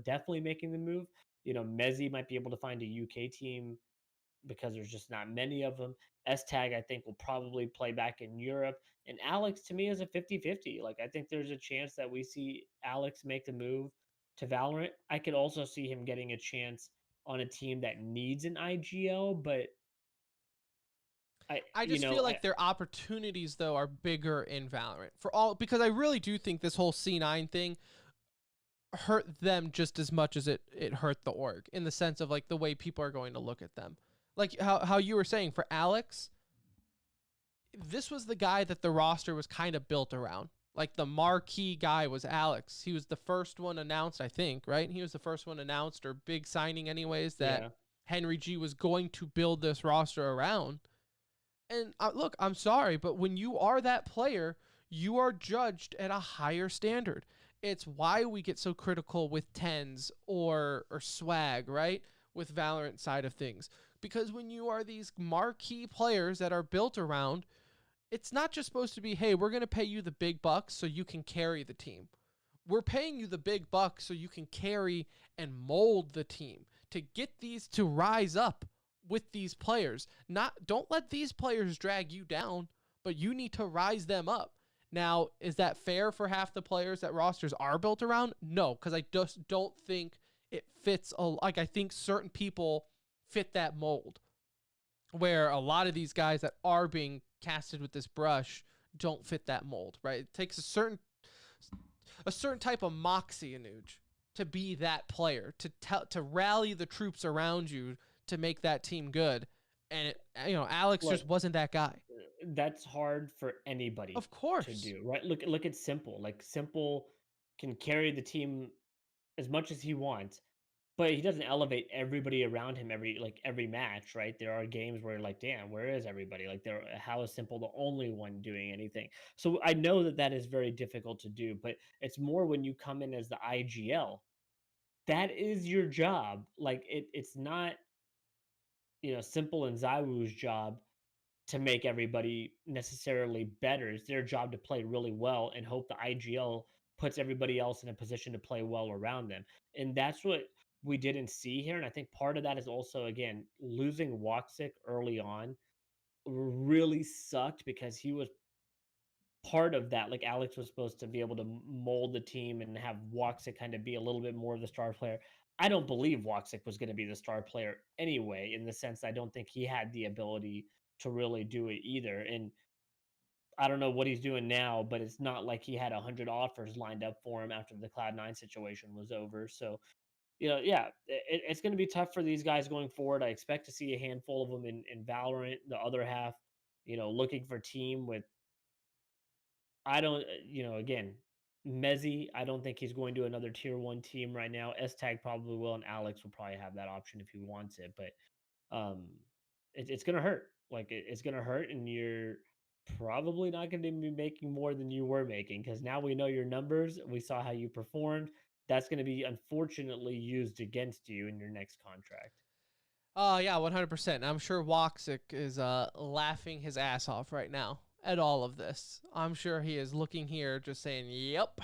definitely making the move. Mezzi might be able to find a UK team because there's just not many of them. S Tag, I think, will probably play back in Europe. And Alex, to me, is a 50-50. Like, I think there's a chance that we see Alex make the move to Valorant. I could also see him getting a chance on a team that needs an IGL, but I, I you just know, feel I, like their opportunities though are bigger in Valorant because I really do think this whole C9 thing hurt them just as much as it hurt the org, in the sense of like the way people are going to look at them. Like how you were saying, for Alex, this was the guy that the roster was kind of built around. Like, the marquee guy was Alex. He was the first one announced, I think, right? He was the first one announced, or big signing anyways, that yeah. Henry G was going to build this roster around. And look, I'm sorry, but when you are that player, you are judged at a higher standard. It's why we get so critical with tens or swag, right? With Valorant side of things. Because when you are these marquee players that are built around, it's not just supposed to be, hey, we're going to pay you the big bucks so you can carry the team. We're paying you the big bucks so you can carry and mold the team to get these to rise up with these players. Don't let these players drag you down, but you need to rise them up. Now, is that fair for half the players that rosters are built around? No, because I just don't think it fits. Like, I think certain people fit that mold, where a lot of these guys that are being casted with this brush don't fit that mold, right? It takes a certain type of moxie, Anuj, to be that player, to rally the troops around you to make that team good. And Alex just wasn't that guy. That's hard for anybody, Of course, to do, right? Look at Simple. Like, Simple can carry the team as much as he wants, but he doesn't elevate everybody around him every match, right? There are games where, like, damn, where is everybody? Like, how is Simple the only one doing anything? So I know that is very difficult to do, but it's more when you come in as the IGL. That is your job. Like, it's not, Simple and Zywoo's job to make everybody necessarily better. It's their job to play really well and hope the IGL puts everybody else in a position to play well around them. And that's what we didn't see here. And I think part of that is also, again, losing Woxic early on really sucked, because he was part of that. Like, Alex was supposed to be able to mold the team and have Woxic kind of be a little bit more of the star player. I don't believe Woxic was going to be the star player anyway, in the sense I don't think he had the ability to really do it either. And I don't know what he's doing now, but it's not like he had 100 offers lined up for him after the Cloud9 situation was over. So, yeah, it's going to be tough for these guys going forward. I expect to see a handful of them in Valorant. The other half, looking for team with, I don't, again, Mezzi, I don't think he's going to another tier one team right now. S Tag probably will, and Alex will probably have that option if he wants it. But um, it's gonna hurt. Like, it's gonna hurt, and you're probably not going to be making more than you were making, because now we know your numbers. We saw how you performed. That's going to be unfortunately used against you in your next contract. Yeah, 100%. I'm sure Woxic is laughing his ass off right now at all of this. I'm sure he is looking here just saying, "Yep,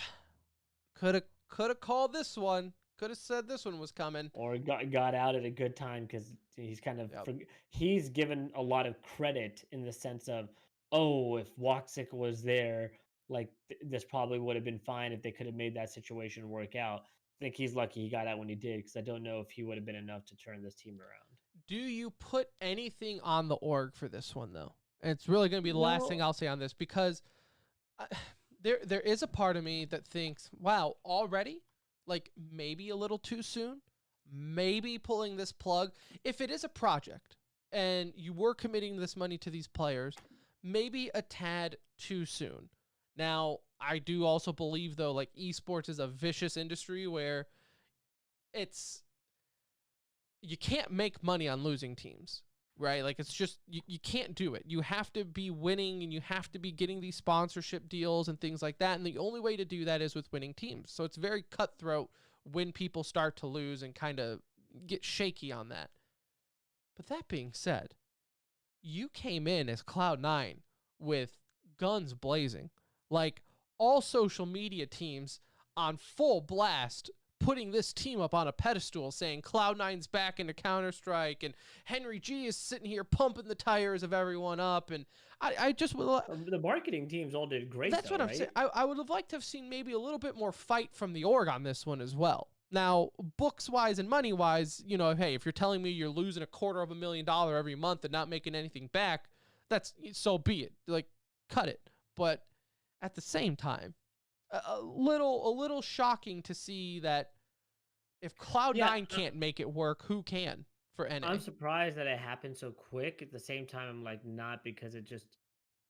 could have called this one. Could have said this one was coming." Or got out at a good time, because he's kind of Yep. he's given a lot of credit in the sense of, oh, if Woxic was there, like, this probably would have been fine if they could have made that situation work out. I think he's lucky he got out when he did, because I don't know if he would have been enough to turn this team around. Do you put anything on the org for this one, though? And it's really going to be the last thing I'll say on this, because there is a part of me that thinks, wow, already? Like, maybe a little too soon? maybe pulling this plug. If it is a project and you were committing this money to these players, maybe a tad too soon. Now, I do also believe, though, like esports is a vicious industry where you can't make money on losing teams, right? Like it's just, you can't do it. You have to be winning and you have to be getting these sponsorship deals and things like that. And the only way to do that is with winning teams. So it's very cutthroat when people start to lose and kind of get shaky on that. But that being said, you came in as Cloud9 with guns blazing, like all social media teams on full blast, putting this team up on a pedestal, saying Cloud9's back into Counter-Strike, and Henry G is sitting here pumping the tires of everyone up. And I just would... The marketing teams all did great. That's what I'm saying. I would have liked to have seen maybe a little bit more fight from the org on this one as well. Now, books-wise and money-wise, you know, hey, if you're telling me you're losing $250,000 every month and not making anything back, that's, so be it. Like, cut it. But at the same time, a little shocking to see that if Cloud9 can't make it work, who can for NA? I'm surprised that it happened so quick. At the same time, I'm like, not, because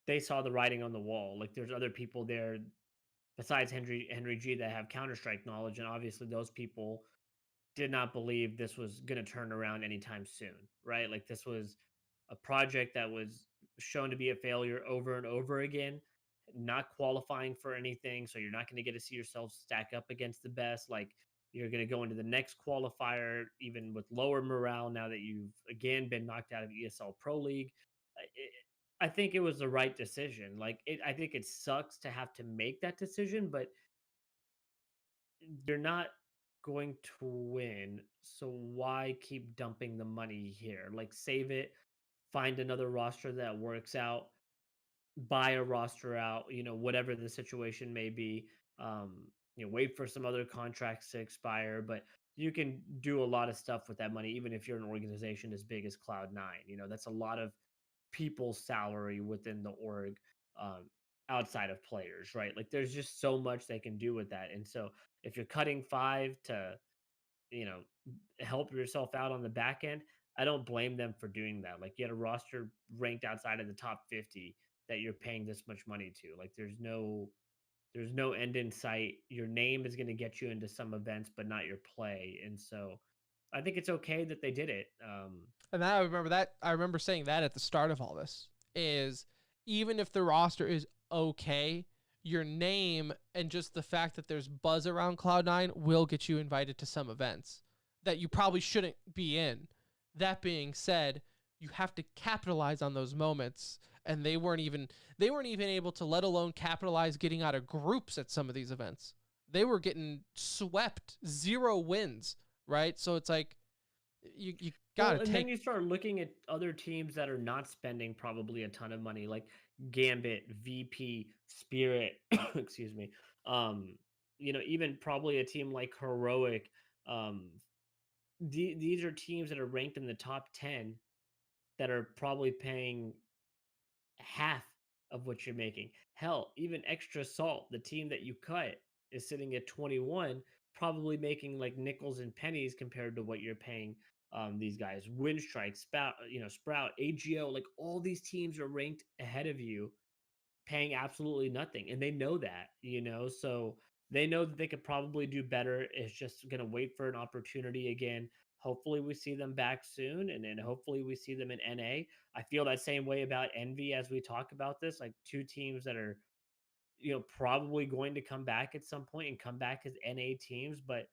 they saw the writing on the wall. Like, there's other people there besides Henry G that have Counter-Strike knowledge, and obviously those people did not believe this was going to turn around anytime soon, right? Like, this was a project that was shown to be a failure over and over again, not qualifying for anything. So you're not going to get to see yourself stack up against the best. Like, you're going to go into the next qualifier even with lower morale now that you've again been knocked out of ESL Pro League. I think it was the right decision. Like, I think it sucks to have to make that decision, but you're not going to win. So why keep dumping the money here? Like, save it, find another roster that works out, buy a roster out, whatever the situation may be. Wait for some other contracts to expire, but you can do a lot of stuff with that money, even if you're an organization as big as Cloud9. That's a lot of people's salary within the org, outside of players, right? Like, there's just so much they can do with that. And so if you're cutting 5 to, you know, help yourself out on the back end, I don't blame them for doing that. Like, you had a roster ranked outside of the top 50 that you're paying this much money to. Like, there's no end in sight. Your name is going to get you into some events, but not your play. And so I think it's okay that they did it. And I remember saying that at the start of all this, is even if the roster is okay, your name and just the fact that there's buzz around Cloud9 will get you invited to some events that you probably shouldn't be in. That being said, you have to capitalize on those moments, and they weren't even able to, let alone capitalize getting out of groups at some of these events. They were getting swept, 0 wins, right? So it's like you gotta and then you start looking at other teams that are not spending probably a ton of money, like Gambit, VP, Spirit, excuse me. Even probably a team like Heroic. These are teams that are ranked in the top 10 that are probably paying half of what you're making. Hell, even Extra Salt, the team that you cut, is sitting at 21, probably making like nickels and pennies compared to what you're paying these guys. Windstrike, Sprout, AGO, like all these teams are ranked ahead of you, paying absolutely nothing, and they know that. So they know that they could probably do better. It's just going to wait for an opportunity again. Hopefully we see them back soon, and then hopefully we see them in NA. I feel that same way about Envy as we talk about this, like 2 teams that are, probably going to come back at some point and come back as NA teams, but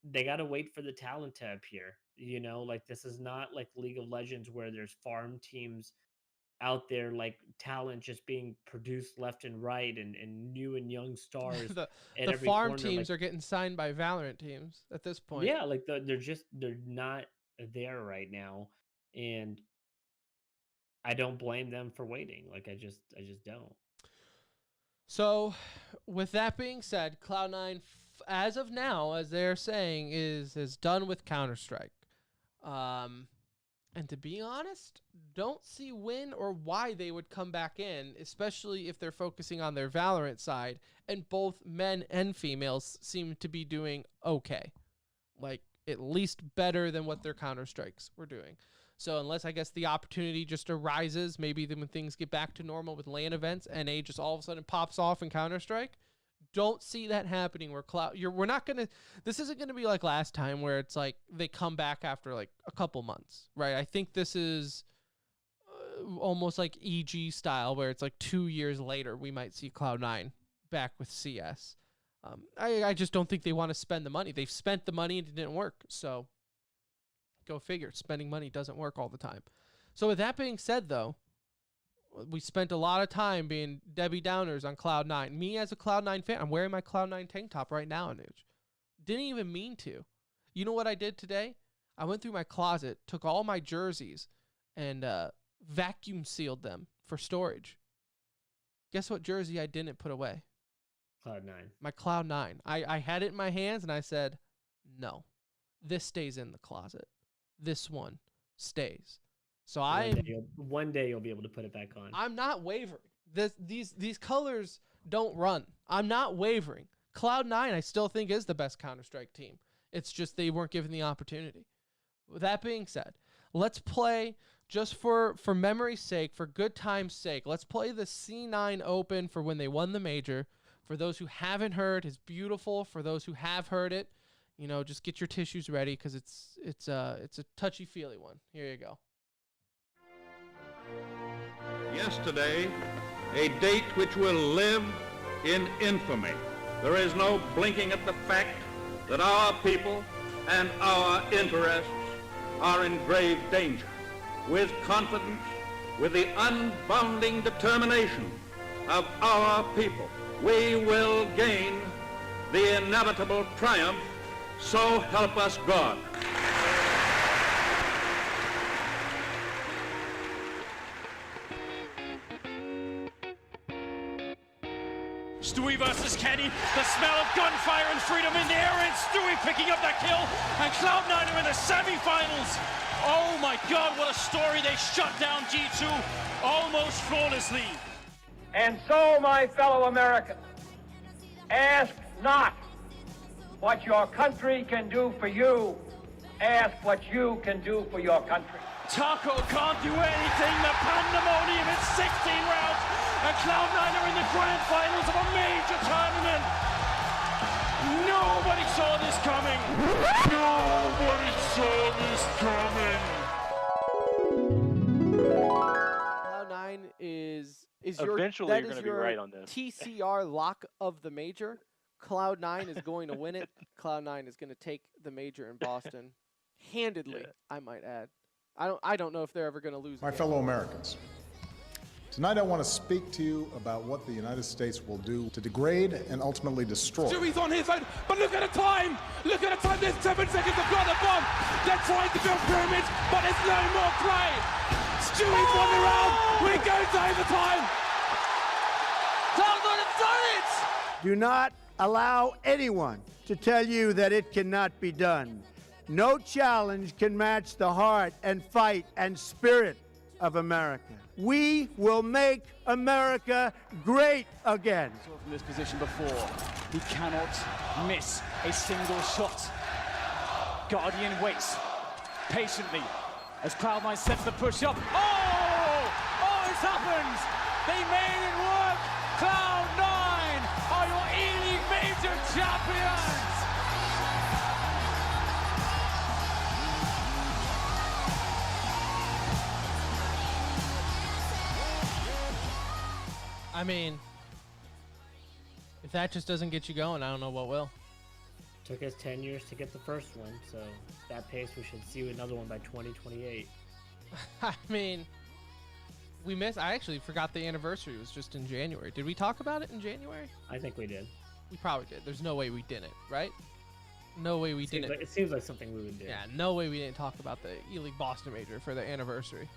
they got to wait for the talent to appear. Like, this is not like League of Legends where there's farm teams out there, like talent just being produced left and right, and new and young stars. the every farm corner. teams Like, are getting signed by Valorant teams at this point. yeah, like they're not there right now, and I don't blame them for waiting. Like, I just don't. So, with that being said, Cloud9, as of now, as they're saying, is done with Counter-Strike. And to be honest, don't see when or why they would come back in, especially if they're focusing on their Valorant side, and both men and females seem to be doing okay. Like, at least better than what their Counter-Strikes were doing. So unless, I guess, the opportunity just arises, maybe then when things get back to normal with LAN events, NA just all of a sudden pops off in Counter-Strike. Don't see that happening where we're not going to, this isn't going to be like last time where it's like they come back after like a couple months, right? I think this is almost like EG style where it's like 2 years later we might see Cloud9 back with CS. I just don't think they want to spend the money. They've spent the money and it didn't work. So go figure. Spending money doesn't work all the time. So with that being said, though, we spent a lot of time being Debbie Downers on Cloud9. Me as a Cloud9 fan, I'm wearing my Cloud9 tank top right now, Anuj. Didn't even mean to. You know what I did today? I went through my closet, took all my jerseys, and vacuum sealed them for storage. Guess what jersey I didn't put away? Cloud9. My Cloud9. I had it in my hands, and I said, no, this stays in the closet. This one stays. So one day you'll be able to put it back on. I'm not wavering. These colors don't run. I'm not wavering. Cloud9, I still think, is the best Counter-Strike team. It's just they weren't given the opportunity. With that being said, let's play, just for memory's sake, for good time's sake, let's play the C9 Open for when they won the major. For those who haven't heard, it's beautiful. For those who have heard it, you know, just get your tissues ready because it's a touchy-feely one. Here you go. Yesterday, a date which will live in infamy. There is no blinking at the fact that our people and our interests are in grave danger. With confidence, with the unbounding determination of our people, we will gain the inevitable triumph, so help us God. Stewie versus Kenny, the smell of gunfire and freedom in the air, and Stewie picking up that kill, and Cloud9 are in the semi-finals. Oh my God, what a story. They shut down G2 almost flawlessly. And so, my fellow Americans, ask not what your country can do for you, ask what you can do for your country. Taco can't do anything, the pandemonium in 16 rounds, and Cloud9 are in the grand finals of a major tournament. Nobody saw this coming. Nobody saw this coming. Cloud9 is eventually you're going to be right on this. TCR lock of the major. Cloud9 is going to win it. Cloud9 is going to take the major in Boston handedly, I might add. I don't know if they're ever going to lose. My fellow Americans, tonight I want to speak to you about what the United States will do to degrade and ultimately destroy. Stewie's on his side, but look at the time! Look at the time, there's 7 seconds to blow the bomb! They're trying to build pyramids, but there's no more play! Stewie's won the round! We're going to overtime! Cloud9 have done it! Do not allow anyone to tell you that it cannot be done. No challenge can match the heart and fight and spirit of America. We will make America great again. From this position before, he cannot miss a single shot. Guardian waits patiently as Cloud9 sets the push up. Oh, it happens! They made it work! Cloud9 are your E-League major champions! I mean, if that just doesn't get you going, I don't know what will. Took us 10 years to get the first one, so that pace we should see another one by 2028. I mean, I actually forgot the anniversary was just in January. Did we talk about it in January? I think we did. We probably did. There's no way we didn't, right? No way we didn't. It seems like something we would do. Yeah, no way we didn't talk about the E-League Boston major for the anniversary.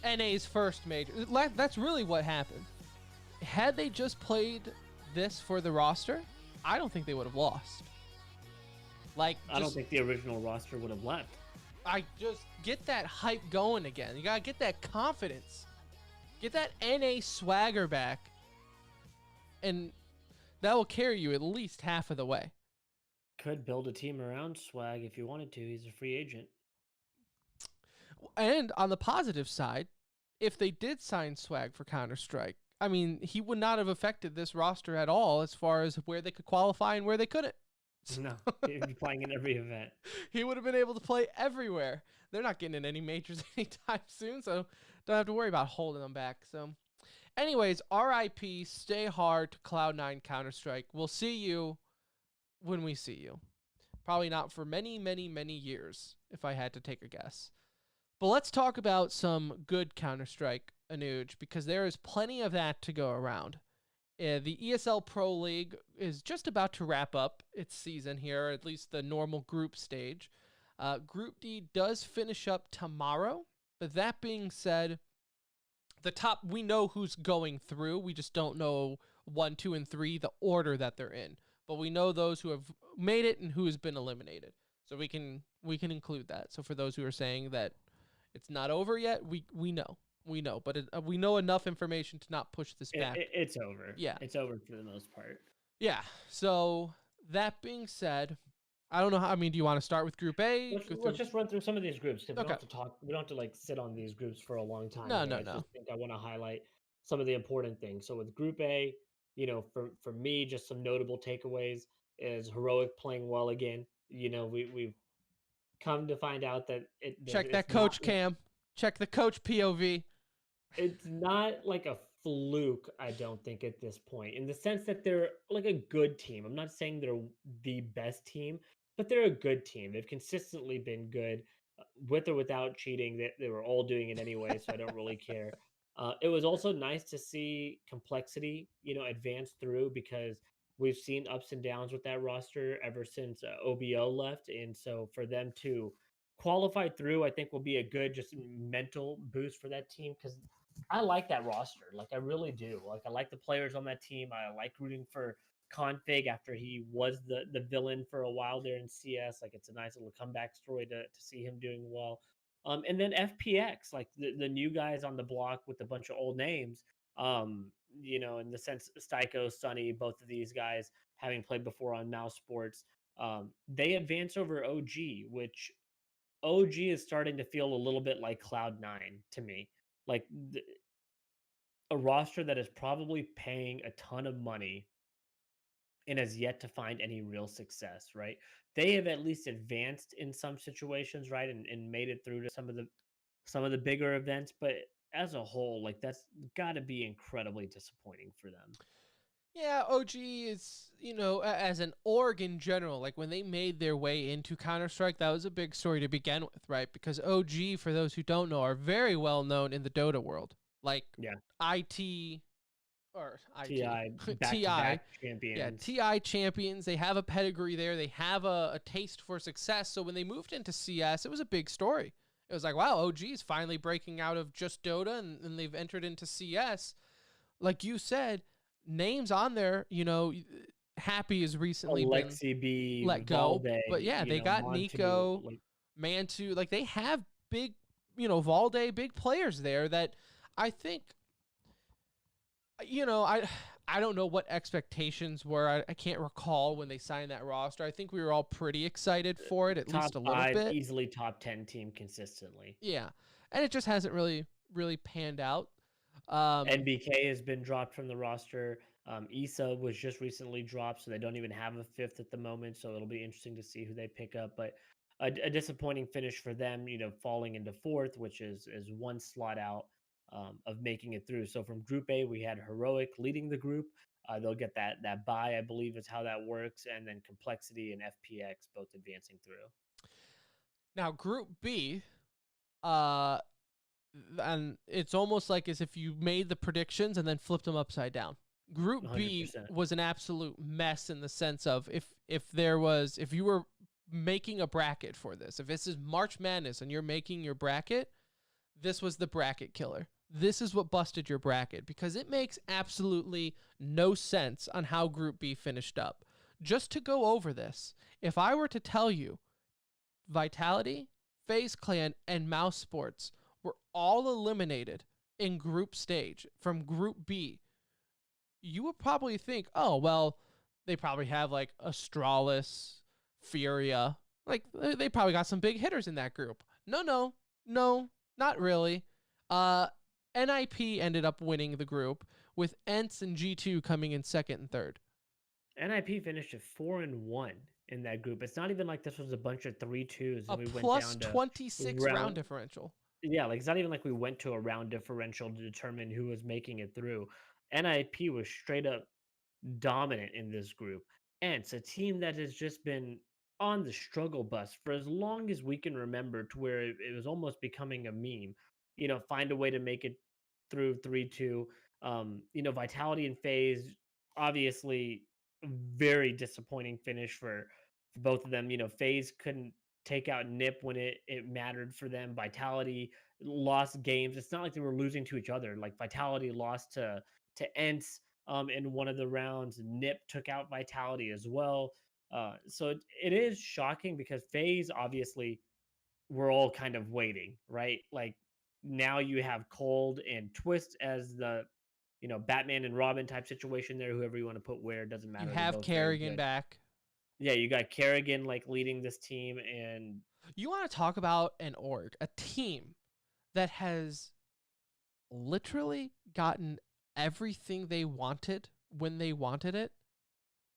NA's first major. That's really what happened. Had they just played this for the roster, I don't think they would have lost. I don't think the original roster would have left. I just get that hype going again. You gotta get that confidence. Get that NA swagger back. And that will carry you at least half of the way. could build a team around Swag if you wanted to. He's a free agent. And on the positive side, if they did sign Swag for Counter-Strike, I mean, he would not have affected this roster at all as far as where they could qualify and where they couldn't. No, he'd be playing in every event. He would have been able to play everywhere. They're not getting in any majors anytime soon, so don't have to worry about holding them back. So, anyways, RIP, stay hard to Cloud9 Counter-Strike. We'll see you when we see you. Probably not for many, many, many years, if I had to take a guess. But let's talk about some good Counter-Strike, Anuj, because there is plenty of that to go around. The ESL Pro League is just about to wrap up its season here, at least the normal group stage. Group D does finish up tomorrow, but that being said, the top, we know who's going through. We just don't know 1, 2, and 3, the order that they're in. But we know those who have made it and who has been eliminated. So we can include that. So for those who are saying that it's not over yet, we know. We know, but we know enough information to not push this back. It's over. Yeah. It's over for the most part. Yeah. So that being said, I don't know how, I mean, do you want to start with Group A? Let's just run through some of these groups. Okay. We don't have to talk. We don't have to like sit on these groups for a long time. No. I just think I want to highlight some of the important things. So with Group A, you know, for me, just some notable takeaways is Heroic playing well again. You know, we've come to find out that check that coach cam. Check the coach POV. It's not like a fluke, I don't think, at this point, in the sense that they're like a good team. I'm not saying they're the best team, but they're a good team. They've consistently been good, with or without cheating. They were all doing it anyway, so I don't really care. It was also nice to see Complexity, you know, advance through, because we've seen ups and downs with that roster ever since OBO left. And so for them to qualify through, I think will be a good just mental boost for that team, because I like that roster. Like, I really do. Like, I like the players on that team. I like rooting for Config after he was the villain for a while there in CS. Like, it's a nice little comeback story to see him doing well. And then FPX, like the new guys on the block with a bunch of old names, you know, in the sense, Styko, Sunny, both of these guys having played before on Mouse Sports, they advance over OG, which OG is starting to feel a little bit like Cloud9 to me. Like a roster that is probably paying a ton of money and has yet to find any real success, right? They have at least advanced in some situations, right, and made it through to some of the bigger events. But as a whole, like, that's got to be incredibly disappointing for them. Yeah, OG is, you know, as an org in general, like when they made their way into Counter-Strike, that was a big story to begin with, right? Because OG, for those who don't know, are very well known in the Dota world. Like, TI, back-to-back champions. Yeah, TI champions. They have a pedigree there. They have a taste for success. So when they moved into CS, it was a big story. It was like, wow, OG is finally breaking out of just Dota, and they've entered into CS. Like you said, names on there, you know, Happy has recently been let go. Valde, but yeah, they got Mantu, Nico, Mantu. Like, they have big, you know, Valde, big players there that I think, you know, I don't know what expectations were. I can't recall when they signed that roster. I think we were all pretty excited for it, at least a little bit. Easily top 10 team consistently. Yeah, and it just hasn't really panned out. NBK has been dropped from the roster. ESA was just recently dropped, so they don't even have a fifth at the moment. So it'll be interesting to see who they pick up. But a disappointing finish for them, you know, falling into fourth, which is one slot out of making it through. So from Group A, we had Heroic leading the group. They'll get that bye, I believe is how that works. And then Complexity and FPX both advancing through. Now, Group B, and it's almost like as if you made the predictions and then flipped them upside down. Group 100%. B was an absolute mess in the sense of if you were making a bracket for this, if this is March Madness and you're making your bracket, this was the bracket killer. This is what busted your bracket, because it makes absolutely no sense on how Group B finished up. Just to go over this, if I were to tell you Vitality, FaZe Clan, and Mouse Sports were all eliminated in group stage from Group B, you would probably think, oh, well, they probably have like Astralis, Furia. Like, they probably got some big hitters in that group. No, not really. NIP ended up winning the group, with ENTS and G2 coming in second and third. NIP finished at 4-1 in that group. It's not even like this was a bunch of 3-2s. A And we plus went down to 26 round differential. Yeah, like it's not even like we went to a round differential to determine who was making it through. NIP was straight up dominant in this group. And it's a team that has just been on the struggle bus for as long as we can remember, to where it was almost becoming a meme. Find a way to make it through 3-2. Vitality and FaZe, obviously very disappointing finish for both of them. FaZe couldn't take out NIP when it mattered for them. Vitality lost games. It's not like they were losing to each other. Like Vitality lost to ENTS in one of the rounds. NIP took out Vitality as well. So it is shocking, because FaZe, obviously, we're all kind of waiting, right? Like, now you have Cold and Twist as the Batman and Robin type situation there. Whoever you want to put where, doesn't matter. You have Kerrigan back. Yeah, you got Kerrigan like leading this team. And you want to talk about an org, a team that has literally gotten everything they wanted when they wanted it.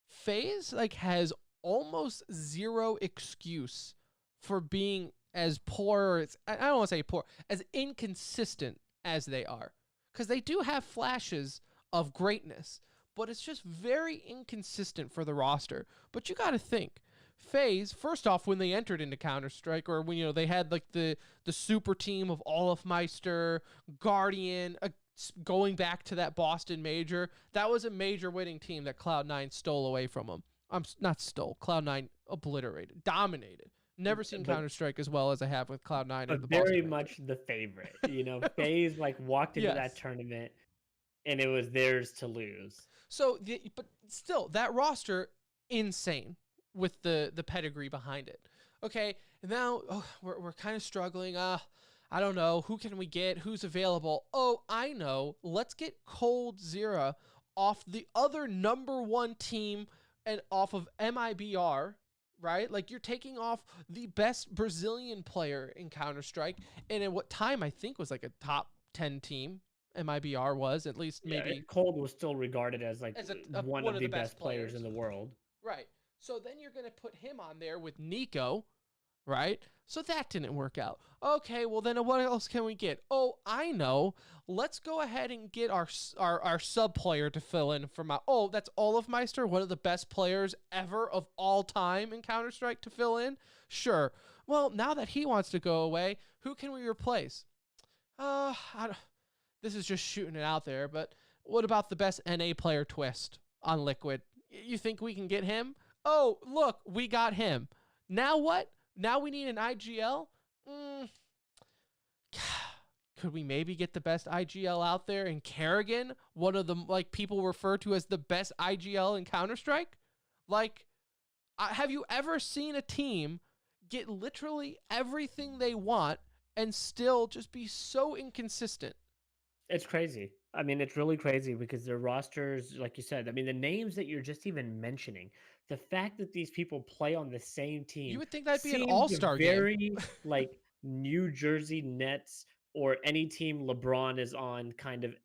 FaZe has almost zero excuse for being as poor, as I don't want to say poor, as inconsistent as they are, because they do have flashes of greatness, but it's just very inconsistent for the roster. But you got to think, FaZe, first off, when they entered into Counter-Strike, or when they had like the super team of Olafmeister, Guardian, going back to that Boston major, that was a major winning team that Cloud9 stole away from them. Not stole. Cloud9 obliterated, dominated. Never seen Counter-Strike as well as I have with Cloud9. But very much the favorite. FaZe walked into that tournament, and it was theirs to lose. So, but still, that roster, insane with the pedigree behind it. Okay, now we're kind of struggling. I don't know. Who can we get? Who's available? Oh, I know. Let's get Cold-Zera off the other #1 team and off of MIBR, right? Like, you're taking off the best Brazilian player in Counter-Strike, and at what time I think was like a top 10 team. MIBR was, at least maybe. Cold was still regarded as one of the best players in the world. Right. So then you're going to put him on there with Nico, right? So that didn't work out. Okay, well then what else can we get? Oh, I know. Let's go ahead and get our sub player to fill in for that's Olafmeister, one of the best players ever of all time in Counter-Strike, to fill in? Sure. Well, now that he wants to go away, who can we replace? This is just shooting it out there, but what about the best NA player, Twist, on Liquid? You think we can get him? Oh, look, we got him. Now what? Now we need an IGL? Could we maybe get the best IGL out there in Kerrigan? One of the, people refer to as the best IGL in Counter-Strike? Have you ever seen a team get literally everything they want and still just be so inconsistent? It's crazy. I mean, it's really crazy, because their rosters, like you said, I mean, the names that you're just even mentioning, the fact that these people play on the same team. You would think that'd be an all-star game. Very New Jersey Nets or any team LeBron is on kind of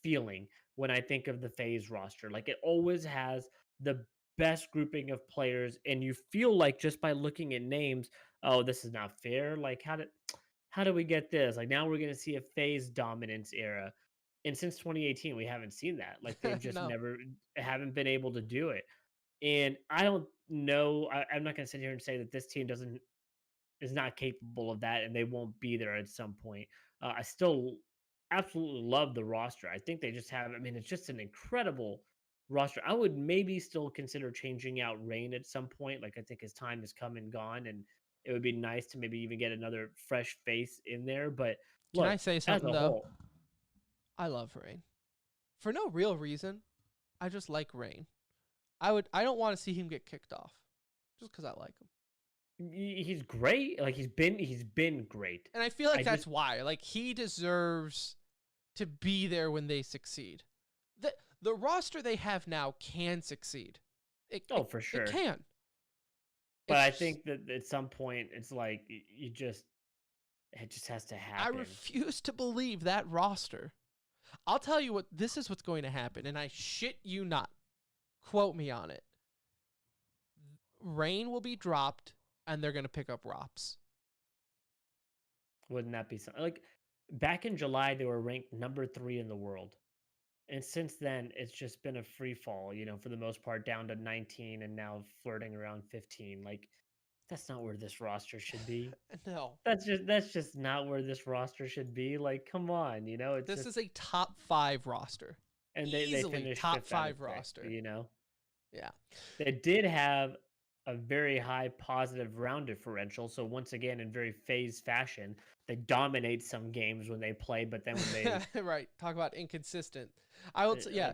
feeling when I think of the FaZe roster. It always has the best grouping of players, and you feel like just by looking at names, oh, this is not fair. How do we get this? Now we're going to see a FaZe dominance era. And since 2018, we haven't seen that. They've just haven't been able to do it. And I don't know. I'm not going to sit here and say that this team is not capable of that, and they won't be there at some point. I still absolutely love the roster. I think they just have, it's just an incredible roster. I would maybe still consider changing out Rain at some point. I think his time has come and gone, and it would be nice to maybe even get another fresh face in there. But look, can I say something though? I love Rain. For no real reason. I just like Rain. I don't want to see him get kicked off just because I like him. He's great. He's been great. And I feel that's why. He deserves to be there when they succeed. The roster they have now can succeed. For sure. It can. But I think that at some point it's like it just has to I happen. refuse to believe that roster. I'll tell you what, this is what's going to happen, and I shit you not. Quote me on it. Rain will be dropped, and they're going to pick up Rops. Wouldn't that be something? Like, back in July, they were ranked number 3 in the world. And since then, it's just been a free fall, for the most part, down to 19 and now flirting around 15. Like, that's not where this roster should be. No. That's just not where this roster should be. Like, come on, it's This just, is a top 5 roster. and they Easily finished top 5th out of 5 6, roster. Yeah. They did have a very high positive round differential. So once again, in very phased fashion, they dominate some games when they play, but then when they right, talk about inconsistent. I will say,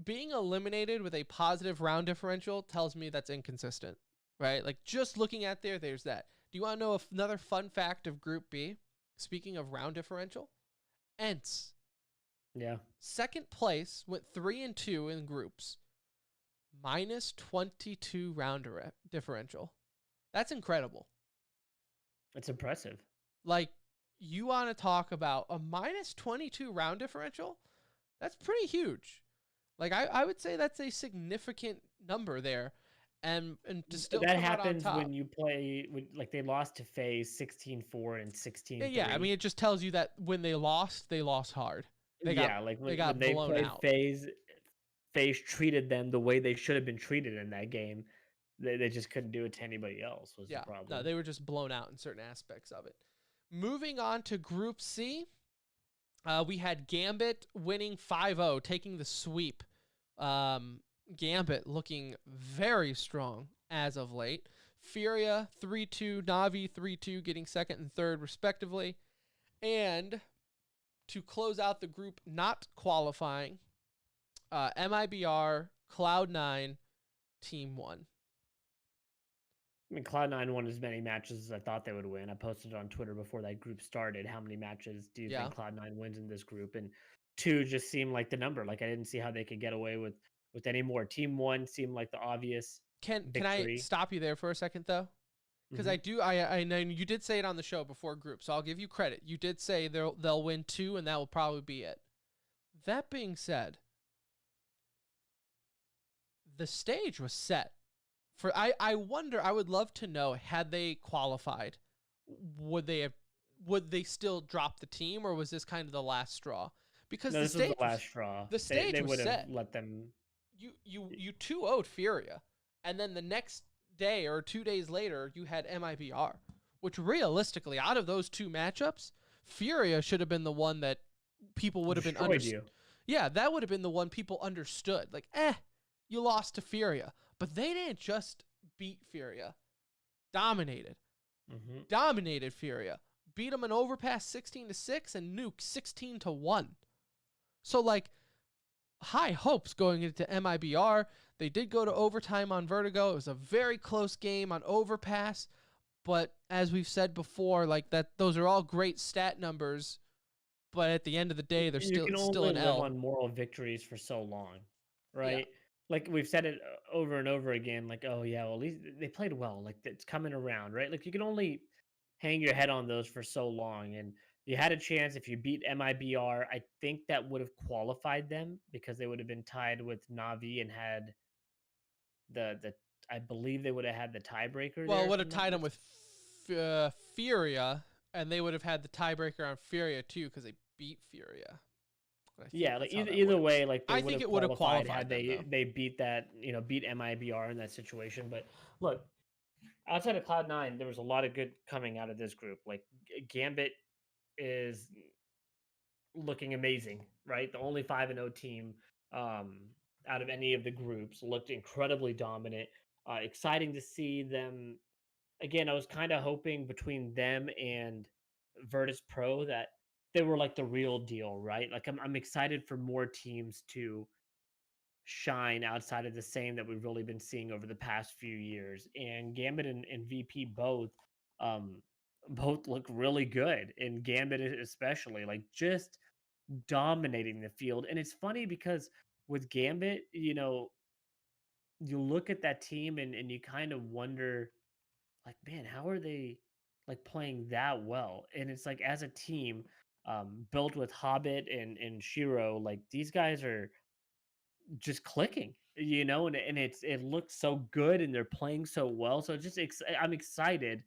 being eliminated with a positive round differential tells me that's inconsistent, right? Like, just looking at there's that. Do you want to know another fun fact of Group B? Speaking of round differential, ENTS. Yeah. Second place went 3-2 in groups. Minus 22 round differential. That's incredible. It's impressive. Like, you want to talk about a minus 22 round differential? That's pretty huge. Like, I would say that's a significant number there. And to still that come happens out on top. when you play, like they lost to FaZe 16-4 and 16-3. Yeah, I mean, it just tells you that when they lost hard. They got when they blown played out. FaZe treated them the way they should have been treated in that game. They just couldn't do it to anybody else was the problem. No, they were just blown out in certain aspects of it. Moving on to Group C, we had Gambit winning 5-0, taking the sweep. Gambit looking very strong as of late. Furia 3-2, Na'Vi 3-2, getting second and third respectively. And to close out the group not qualifying, MIBR, Cloud9, Team 1. I mean, Cloud9 won as many matches as I thought they would win. I posted on Twitter before that group started. How many matches do you think Cloud9 wins in this group? And 2 just seemed like the number. Like, I didn't see how they could get away with any more. Team 1 seemed like the obvious victory. Can I stop you there for a second, though? Because I know you did say it on the show before group, so I'll give you credit. You did say they'll win 2, and that will probably be it. That being said, the stage was set. I wonder, I would love to know, had they qualified, would they still drop the team, or was this kind of the last straw? Because this was the last straw. The stage they was would have set. let them. You 2-0'd Furia, and then the next day or 2 days later, you had MIBR, which realistically, out of those 2 matchups, Furia should have been the one that people would have been understood. Yeah, that would have been the one people understood. Like, you lost to Furia. But they didn't just beat Furia. Dominated. Dominated Furia. Beat them in overpass 16-6 and nuke 16-1. So, like, high hopes going into MIBR. They did go to overtime on Vertigo. It was a very close game on overpass. But as we've said before, like, those are all great stat numbers. But at the end of the day, they're still an L. You can only live on moral victories for so long, right? Yeah. Like, we've said it over and over again, like, oh, yeah, well, at least they played well. Like, it's coming around, right? Like, you can only hang your head on those for so long. And you had a chance if you beat MIBR. I think that would have qualified them because they would have been tied with Na'Vi and had I believe they would have had the tiebreaker. Well, it would have tied them with Furia, and they would have had the tiebreaker on Furia, too, because they beat Furia. Yeah, like either way, like I think it would have qualified had they beat that, beat MIBR in that situation. But look, outside of Cloud9, there was a lot of good coming out of this group. Like, Gambit is looking amazing, right? The only 5-0 team out of any of the groups, looked incredibly dominant. Exciting to see them. Again, I was kind of hoping between them and Virtus Pro that they were like the real deal, right? Like, I'm excited for more teams to shine outside of the same that we've really been seeing over the past few years. And Gambit and VP both look really good, and Gambit especially, like, just dominating the field. And it's funny because with Gambit, you look at that team and you kind of wonder like, man, how are they like playing that well? And it's like as a team, built with Hobbit and Shiro, like these guys are just clicking, and it looks so good and they're playing so well. So I'm excited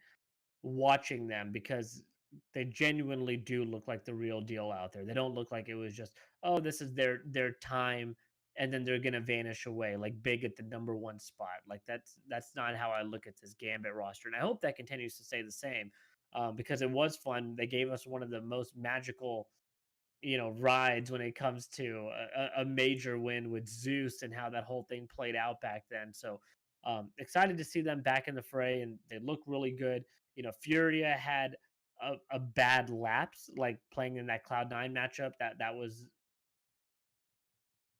watching them because they genuinely do look like the real deal out there. They don't look like it was just, oh, this is their time and then they're gonna vanish away like big at the number one spot. Like that's not how I look at this Gambit roster, and I hope that continues to stay the same, because it was fun. They gave us one of the most magical rides when it comes to a major win with Zeus and how that whole thing played out back then. So excited to see them back in the fray, and they look really good. Furia had a bad lapse, like playing in that Cloud9 matchup. That was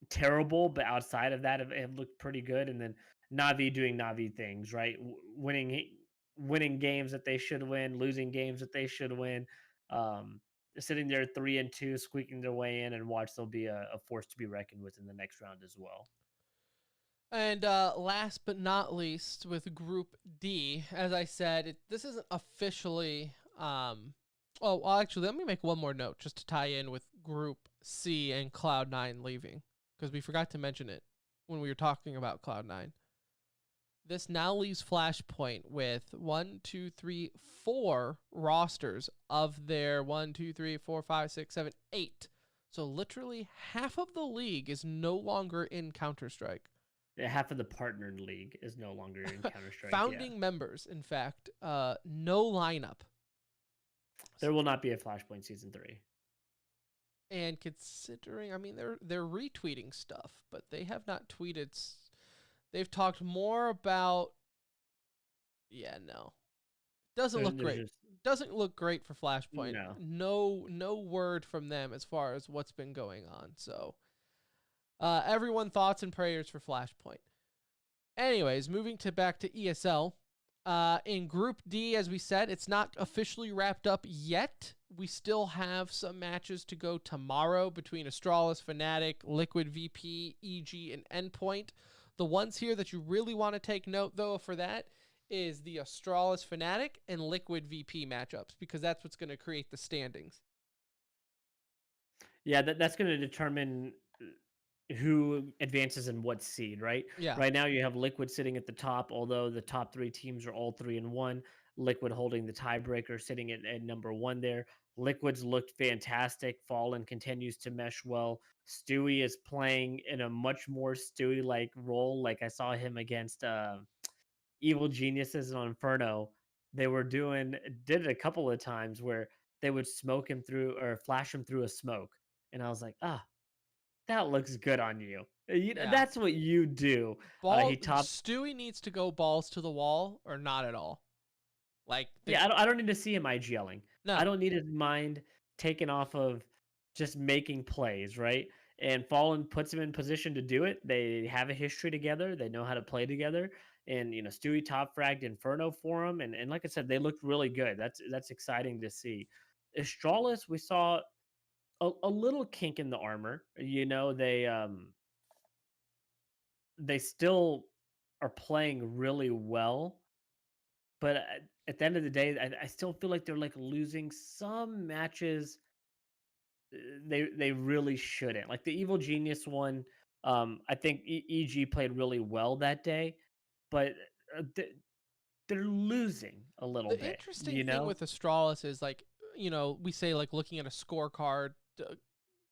terrible, but outside of that, it looked pretty good. And then Navi doing Navi things, right? Winning games that they should win, losing games that they should win. Sitting there 3-2, squeaking their way in, and watch they'll be a force to be reckoned with in the next round as well. And last but not least, with Group D, as I said, this isn't officially. Well, actually, let me make one more note just to tie in with Group C and Cloud9 leaving, because we forgot to mention it when we were talking about Cloud9. This now leaves Flashpoint with 4 rosters of their 8. So literally half of the league is no longer in Counter-Strike. Yeah, half of the partnered league is no longer in Counter-Strike. Founding members, in fact, no lineup. There will not be a Flashpoint Season 3. And considering, I mean, they're retweeting stuff, but they have not tweeted. They've talked more about. Yeah, no, doesn't look great. Doesn't look great for Flashpoint. No word from them as far as what's been going on. So, everyone, thoughts and prayers for Flashpoint. Anyways, moving back to ESL. In Group D, as we said, it's not officially wrapped up yet. We still have some matches to go tomorrow between Astralis, Fnatic, Liquid VP, EG, and Endpoint. The ones here that you really want to take note, though, for that is the Astralis, Fnatic, and Liquid VP matchups, because that's what's going to create the standings. Yeah, that's going to determine who advances in what seed, right? Yeah. Right now you have Liquid sitting at the top, although the top 3 teams are all 3-1. Liquid holding the tiebreaker, sitting at number 1 there. Liquid's looked fantastic. Fallen continues to mesh well. Stewie is playing in a much more Stewie-like role. Like I saw him against Evil Geniuses on Inferno. They did it a couple of times where they would smoke him through or flash him through a smoke. And I was like, that looks good on you. Yeah. That's what you do. Stewie needs to go balls to the wall or not at all. Like, I don't need to see him IGLing. No. I don't need his mind taken off of just making plays, right? And Fallen puts him in position to do it. They have a history together. They know how to play together. And Stewie top fragged Inferno for him. And like I said, they looked really good. That's exciting to see. Astralis, we saw a little kink in the armor. They still are playing really well, but at the end of the day, I still feel like they're like losing some matches they really shouldn't. Like the Evil Genius one, I think EG played really well that day, but they're losing a little bit. The interesting thing with Astralis is, like, we say, like, looking at a scorecard,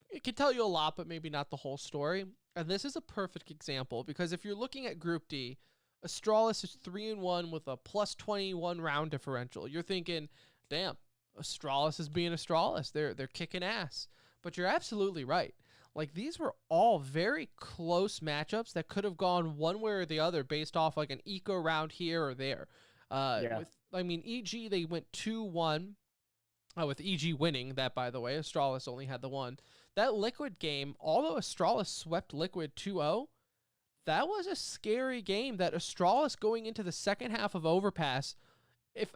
it can tell you a lot, but maybe not the whole story. And this is a perfect example, because if you're looking at Group D, Astralis is 3-1 with a plus 21 round differential. You're thinking, damn, Astralis is being Astralis. They're kicking ass. But you're absolutely right. Like, these were all very close matchups that could have gone one way or the other based off like an eco round here or there. EG, they went 2-1. With EG winning that, by the way. Astralis only had the one. That Liquid game, although Astralis swept Liquid 2-0, that was a scary game. That Astralis going into the second half of Overpass,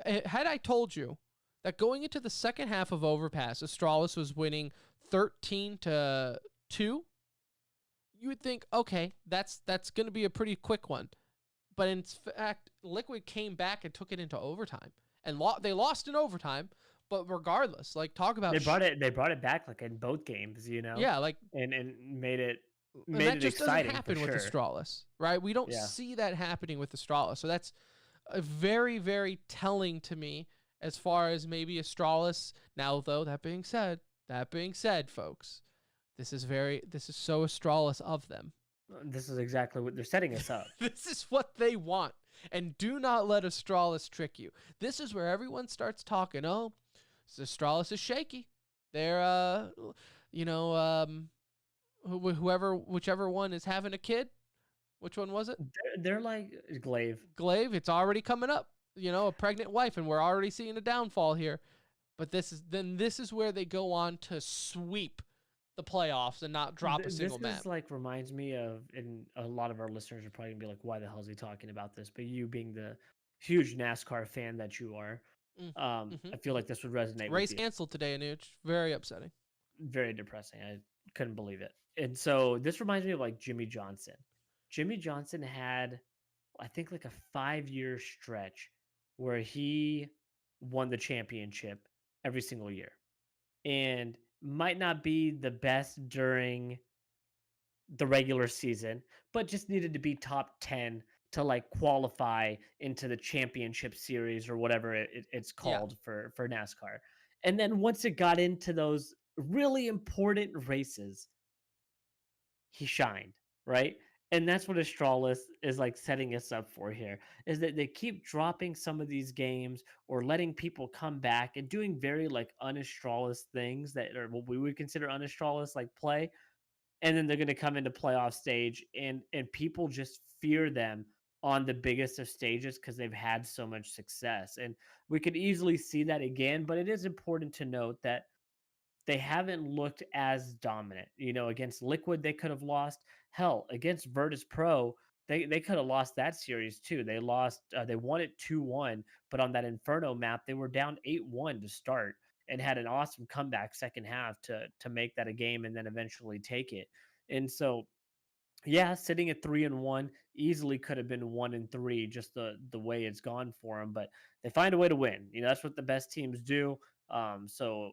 had I told you that going into the second half of Overpass, Astralis was winning 13-2, you would think, okay, that's going to be a pretty quick one. But in fact, Liquid came back and took it into overtime, and they lost in overtime. But regardless, like, talk about they brought it back like in both games, you know. Yeah, like, and made it and that just doesn't exciting happen for with sure. Astralis, right? We don't Yeah. see that happening with Astralis, so that's a very, very telling to me as far as maybe Astralis. Now, though, that being said, folks, this is so Astralis of them. This is exactly what they're setting us up. This is what they want. And do not let Astralis trick you. This is where everyone starts talking, oh, Astralis is shaky. They're, whichever one is having a kid. Which one was it? They're like Glaive. Glaive, it's already coming up. A pregnant wife, and we're already seeing a downfall here. But this is where they go on to sweep the playoffs and not drop a single map. This like reminds me of, and a lot of our listeners are probably gonna be like, why the hell is he talking about this? But you being the huge NASCAR fan that you are, I feel like this would resonate Race with you. canceled today, Anuj. Very upsetting. Very depressing. I couldn't believe it. And so this reminds me of like Jimmy Johnson. Jimmy Johnson had, I think, like a 5-year stretch where he won the championship every single year. And might not be the best during the regular season, but just needed to be top 10 to like qualify into the championship series or whatever it's called for NASCAR. And then once it got into those really important races, he shined, right? And that's what Astralis is like setting us up for here, is that they keep dropping some of these games or letting people come back and doing very like un-Astralis things that are what we would consider un-Astralis like play. And then they're going to come into playoff stage and people just fear them on the biggest of stages because they've had so much success. And we could easily see that again, but it is important to note that they haven't looked as dominant. Against Liquid, they could have lost. Hell, against Virtus Pro, they could have lost that series too. They lost. They won it 2-1, but on that Inferno map, they were down 8-1 to start and had an awesome comeback second half to make that a game and then eventually take it. And so, yeah, sitting at 3-1 easily could have been 1-3, just the way it's gone for them. But they find a way to win. That's what the best teams do. So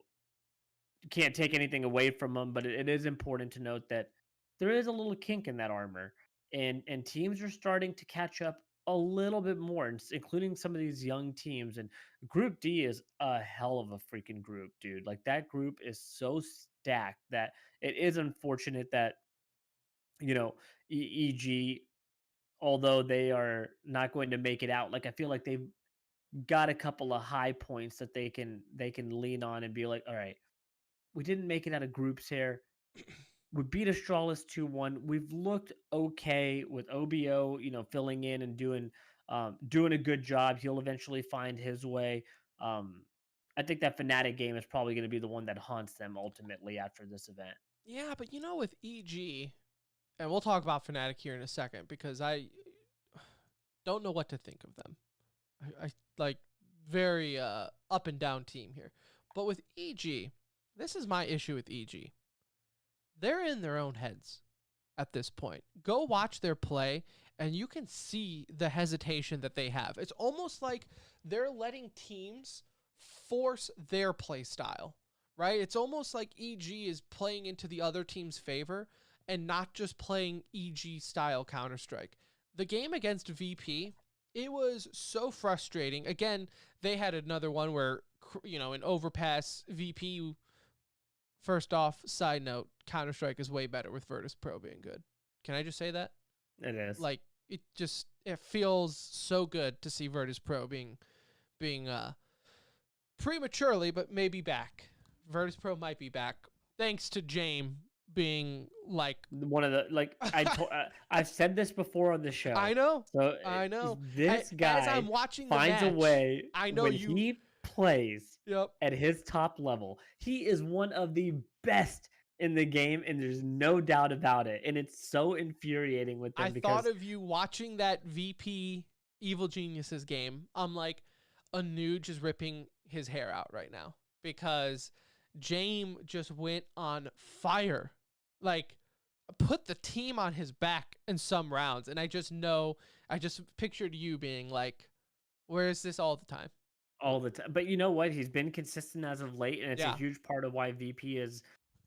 can't take anything away from them, but it is important to note that there is a little kink in that armor, and teams are starting to catch up a little bit more, including some of these young teams. And Group D is a hell of a freaking group, dude. Like, that group is so stacked that it is unfortunate that, EG, although they are not going to make it out, like, I feel like they've got a couple of high points that they can lean on and be like, all right, we didn't make it out of groups here. We beat Astralis 2-1. We've looked okay with OBO, filling in and doing a good job. He'll eventually find his way. I think that Fnatic game is probably going to be the one that haunts them ultimately after this event. Yeah, but with EG, and we'll talk about Fnatic here in a second because I don't know what to think of them. I like very up and down team here. But with EG, this is my issue with EG. They're in their own heads at this point. Go watch their play, and you can see the hesitation that they have. It's almost like they're letting teams force their play style, right? It's almost like EG is playing into the other team's favor and not just playing EG style Counter-Strike. The game against VP, it was so frustrating. Again, they had another one where, an overpass VP. First off, side note, Counter-Strike is way better with Virtus Pro being good. Can I just say that? It is. Like, it feels so good to see Virtus Pro being prematurely, but maybe back. Virtus Pro might be back, thanks to James being like one of the, like, I've said this before on the show. I know. So I know. This guy as I'm watching finds the a match, way. I know when you. He plays Yep. at his top level. He is one of the best in the game, and there's no doubt about it. And it's so infuriating with them. I thought of you watching that VP Evil Geniuses game. I'm like, Anuj is ripping his hair out right now because James just went on fire. Like, put the team on his back in some rounds. And I just pictured you being like, where is this all the time? All the time. But you know what? He's been consistent as of late, and it's a Yeah. huge part of why VP is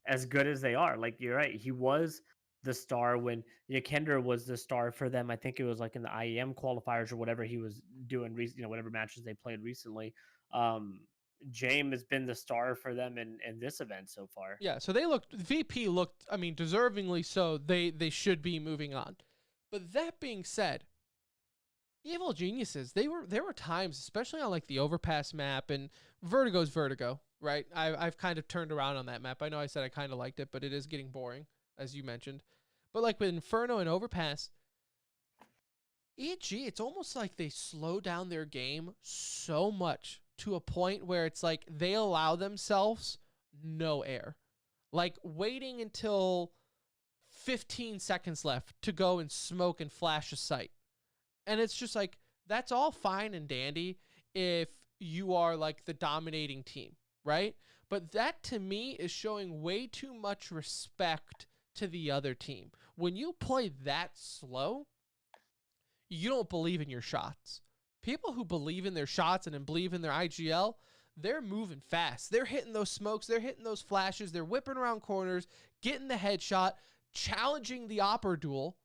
as good as they are. Like, you're right. He was the star when Yikender was the star for them. I think it was like in the IEM qualifiers or whatever he was doing, whatever matches they played recently. James has been the star for them in this event so far. Yeah, so VP looked, I mean, deservingly so. They should be moving on. But that being said, Evil Geniuses, there were times, especially on like the Overpass map, and Vertigo's Vertigo, right? I've kind of turned around on that map. I know I said I kind of liked it, but it is getting boring, as you mentioned. But like with Inferno and Overpass, EG, it's almost like they slow down their game so much to a point where it's like they allow themselves no air. Like waiting until 15 seconds left to go and smoke and flash a sight. And it's just like, that's all fine and dandy if you are like the dominating team, right? But that to me is showing way too much respect to the other team. When you play that slow, you don't believe in your shots. People who believe in their shots and believe in their IGL, they're moving fast. They're hitting those smokes. They're hitting those flashes. They're whipping around corners, getting the headshot, challenging the Opper duel,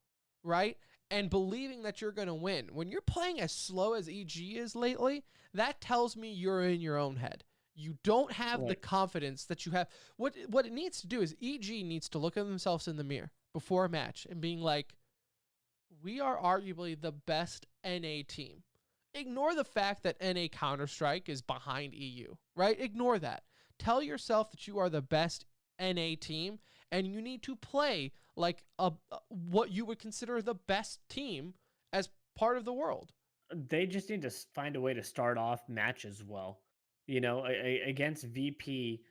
right? And believing that you're going to win. When you're playing as slow as EG is lately, that tells me you're in your own head. You don't have the confidence that you have. What it needs to do is EG needs to look at themselves in the mirror before a match and being like, we are arguably the best NA team. Ignore the fact that NA Counter-Strike is behind EU, right? Ignore that. Tell yourself that you are the best NA team, and you need to play like what you would consider the best team as part of the world. They just need to find a way to start off matches well. You know, against VP,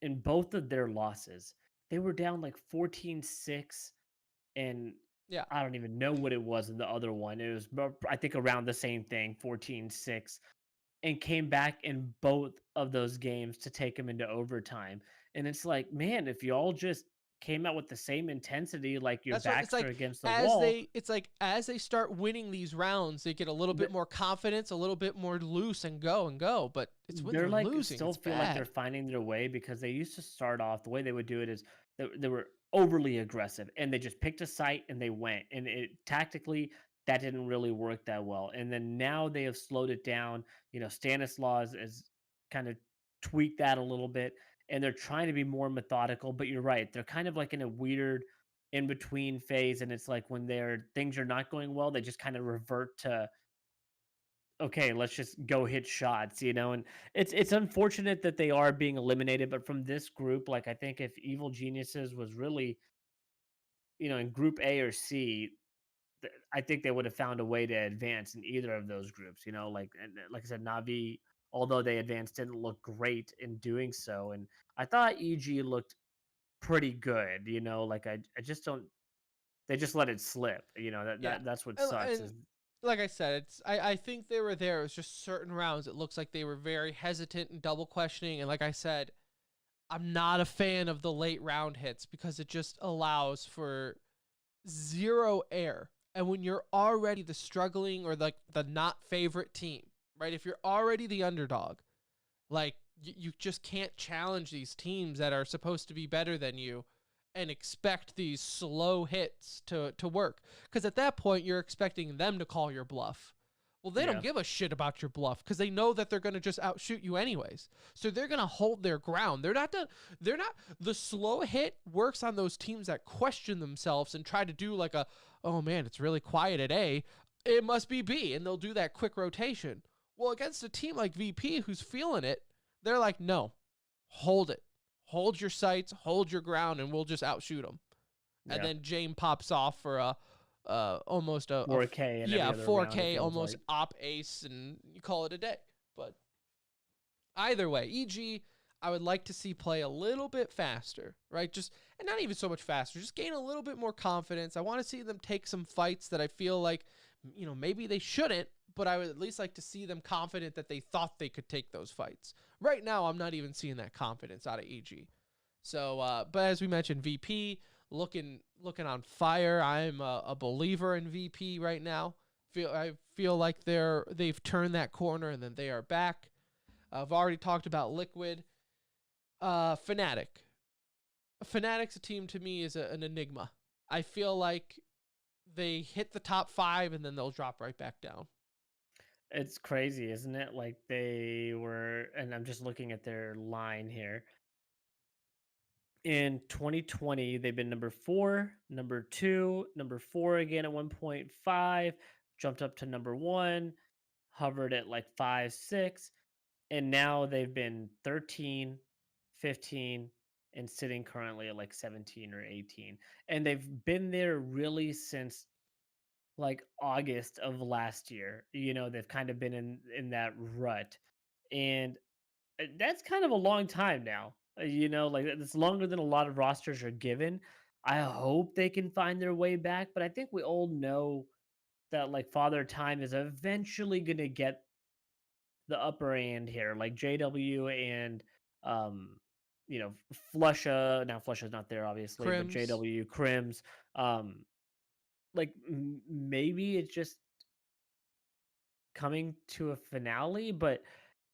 in both of their losses, they were down like 14-6, and yeah, I don't even know what it was in the other one. It was, I think, around the same thing, 14-6, and came back in both of those games to take them into overtime. And it's like, man, if you all just came out with the same intensity, like your backs are against the wall. It's like as they start winning these rounds, they get a little bit more confidence, a little bit more loose, and go. But it's when they're like losing, still it's feel bad. like they're finding their way, because they used to start off the way they would do it is they were overly aggressive, and they just picked a site and they went, and it tactically that didn't really work that well. And then now they have slowed it down. You know, Stanislaus has kind of tweaked that a little bit, and they're trying to be more methodical. But you're right, they're kind of like in a weird in between phase, and it's like when things are not going well, they just kind of revert to, okay, let's just go hit shots, you know. And it's unfortunate that they are being eliminated, but from this group, like, I think if Evil Geniuses was really, you know, in group A or C, I think they would have found a way to advance in either of those groups, you know. Like I said, Navi, although they advanced, didn't look great in doing so, and I thought EG looked pretty good, you know. Like I just don't, they just let it slip, you know. That's what sucks. Like I said, I think they were there. It was just certain rounds. It looks like they were very hesitant and double questioning. And like I said, I'm not a fan of the late round hits because it just allows for zero air. And when you're already the struggling or like the not favorite team, right? If you're already the underdog, like you just can't challenge these teams that are supposed to be better than you and expect these slow hits to work. Because at that point, you're expecting them to call your bluff. Well, they don't give a shit about your bluff because they know that they're going to just outshoot you anyways. So they're going to hold their ground. The slow hit works on those teams that question themselves and try to do like oh man, it's really quiet at A. It must be B. And they'll do that quick rotation. Well, against a team like VP who's feeling it, they're like, no, hold it. Hold your sights, hold your ground, and we'll just outshoot them. Yeah. And then James pops off for almost a 4K. 4K, almost like op ace, and you call it a day. But either way, EG, I would like to see play a little bit faster, right? And not even so much faster, just gain a little bit more confidence. I want to see them take some fights that I feel like, you know, maybe they shouldn't, but I would at least like to see them confident that they thought they could take those fights. Right now, I'm not even seeing that confidence out of EG. So, but as we mentioned, VP, looking on fire. I'm a believer in VP right now. I feel like they've turned that corner and then they are back. I've already talked about Liquid. Fnatic. Fnatic's a team to me is an enigma. I feel like they hit the top 5 and then they'll drop right back down. It's crazy, isn't it? Like they were, and I'm just looking at their line here. In 2020, they've been number 4, number 2, number 4 again at 1.5, jumped up to number 1, hovered at like 5, 6, and now they've been 13, 15, and sitting currently at like 17 or 18. And they've been there really since like August of last year. You know, they've kind of been in that rut. And that's kind of a long time now. You know, like it's longer than a lot of rosters are given. I hope they can find their way back, but I think we all know that like Father Time is eventually going to get the upper hand here. Like JW and you know, Flusha. Now Flusha's not there obviously, but Crims. JW, Crims. Like maybe it's just coming to a finale, but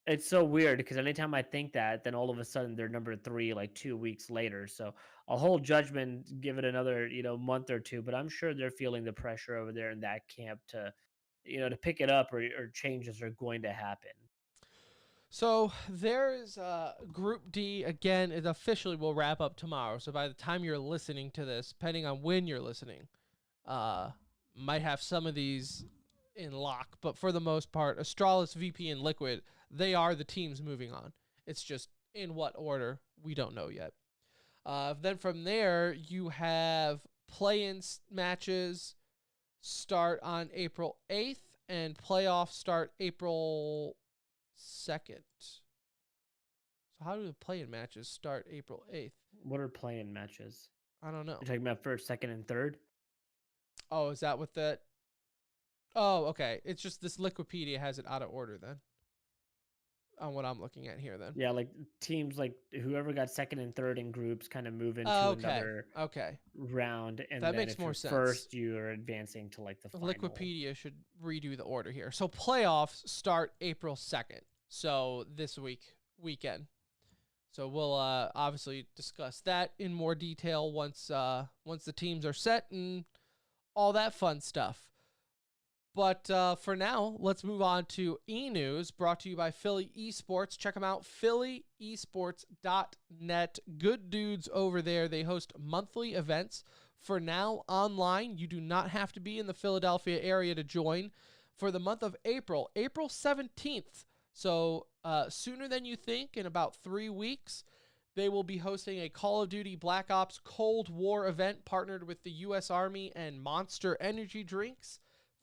it's so weird because anytime I think that, then all of a sudden they're number 3 like 2 weeks later. So I'll hold judgment, give it another, you know, month or two, but I'm sure they're feeling the pressure over there in that camp to, you know, to pick it up, or changes are going to happen. So there's Group D. Again, it officially will wrap up tomorrow. So by the time you're listening to this, depending on when you're listening, might have some of these in lock. But for the most part, Astralis, VP, and Liquid, they are the teams moving on. It's just in what order, we don't know yet. Then from there, you have play-in matches start on April 8th, and playoffs start April 2nd. So how do the play-in matches start April 8th? What are play-in matches? I don't know. You're talking about first, second, and third? Oh, is that what that... Oh, okay. It's just this Liquipedia has it out of order then. On what I'm looking at here then. Yeah, like teams like whoever got second and third in groups kind of move into another round. And that then makes if more you're sense. First, you're advancing to like the final. Liquipedia should redo the order here. So playoffs start April 2nd. So this weekend. So we'll obviously discuss that in more detail once the teams are set and all that fun stuff. But for now, let's move on to E-News, brought to you by Philly Esports. Check them out, phillyesports.net. Good dudes over there. They host monthly events. For now, online. You do not have to be in the Philadelphia area to join. For the month of April 17th, so sooner than you think, in about 3 weeks, they will be hosting a Call of Duty Black Ops Cold War event partnered with the U.S. Army and Monster Energy Drinks.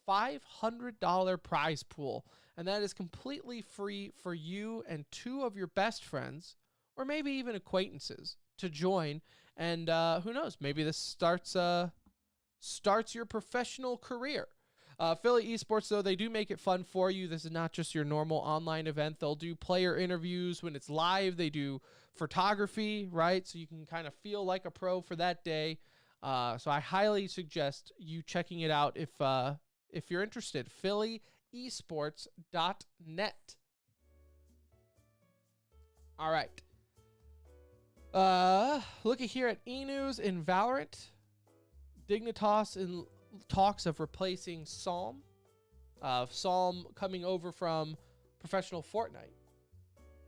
$500 prize pool, and that is completely free for you and 2 of your best friends, or maybe even acquaintances, to join. And who knows, maybe this starts your professional career. Philly Esports, though, they do make it fun for you. This is not just your normal online event. They'll do player interviews when it's live. They do photography, right? So you can kind of feel like a pro for that day. So I highly suggest you checking it out if you're interested. phillyesports.net. All right. Looking here at E-News in Valorant. Dignitas in talks of replacing Psalm. Psalm coming over from professional Fortnite.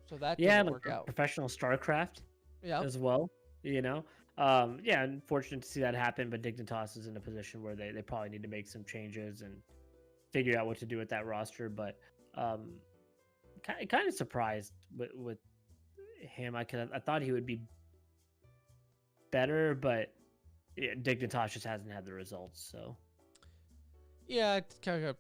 So that didn't work out. Professional Starcraft as well, you know. Yeah, unfortunate to see that happen, but Dignitas is in a position where they probably need to make some changes and figure out what to do with that roster. But kind of surprised with him. I thought he would be better, but yeah, Dignitas just hasn't had the results. So yeah, I kind of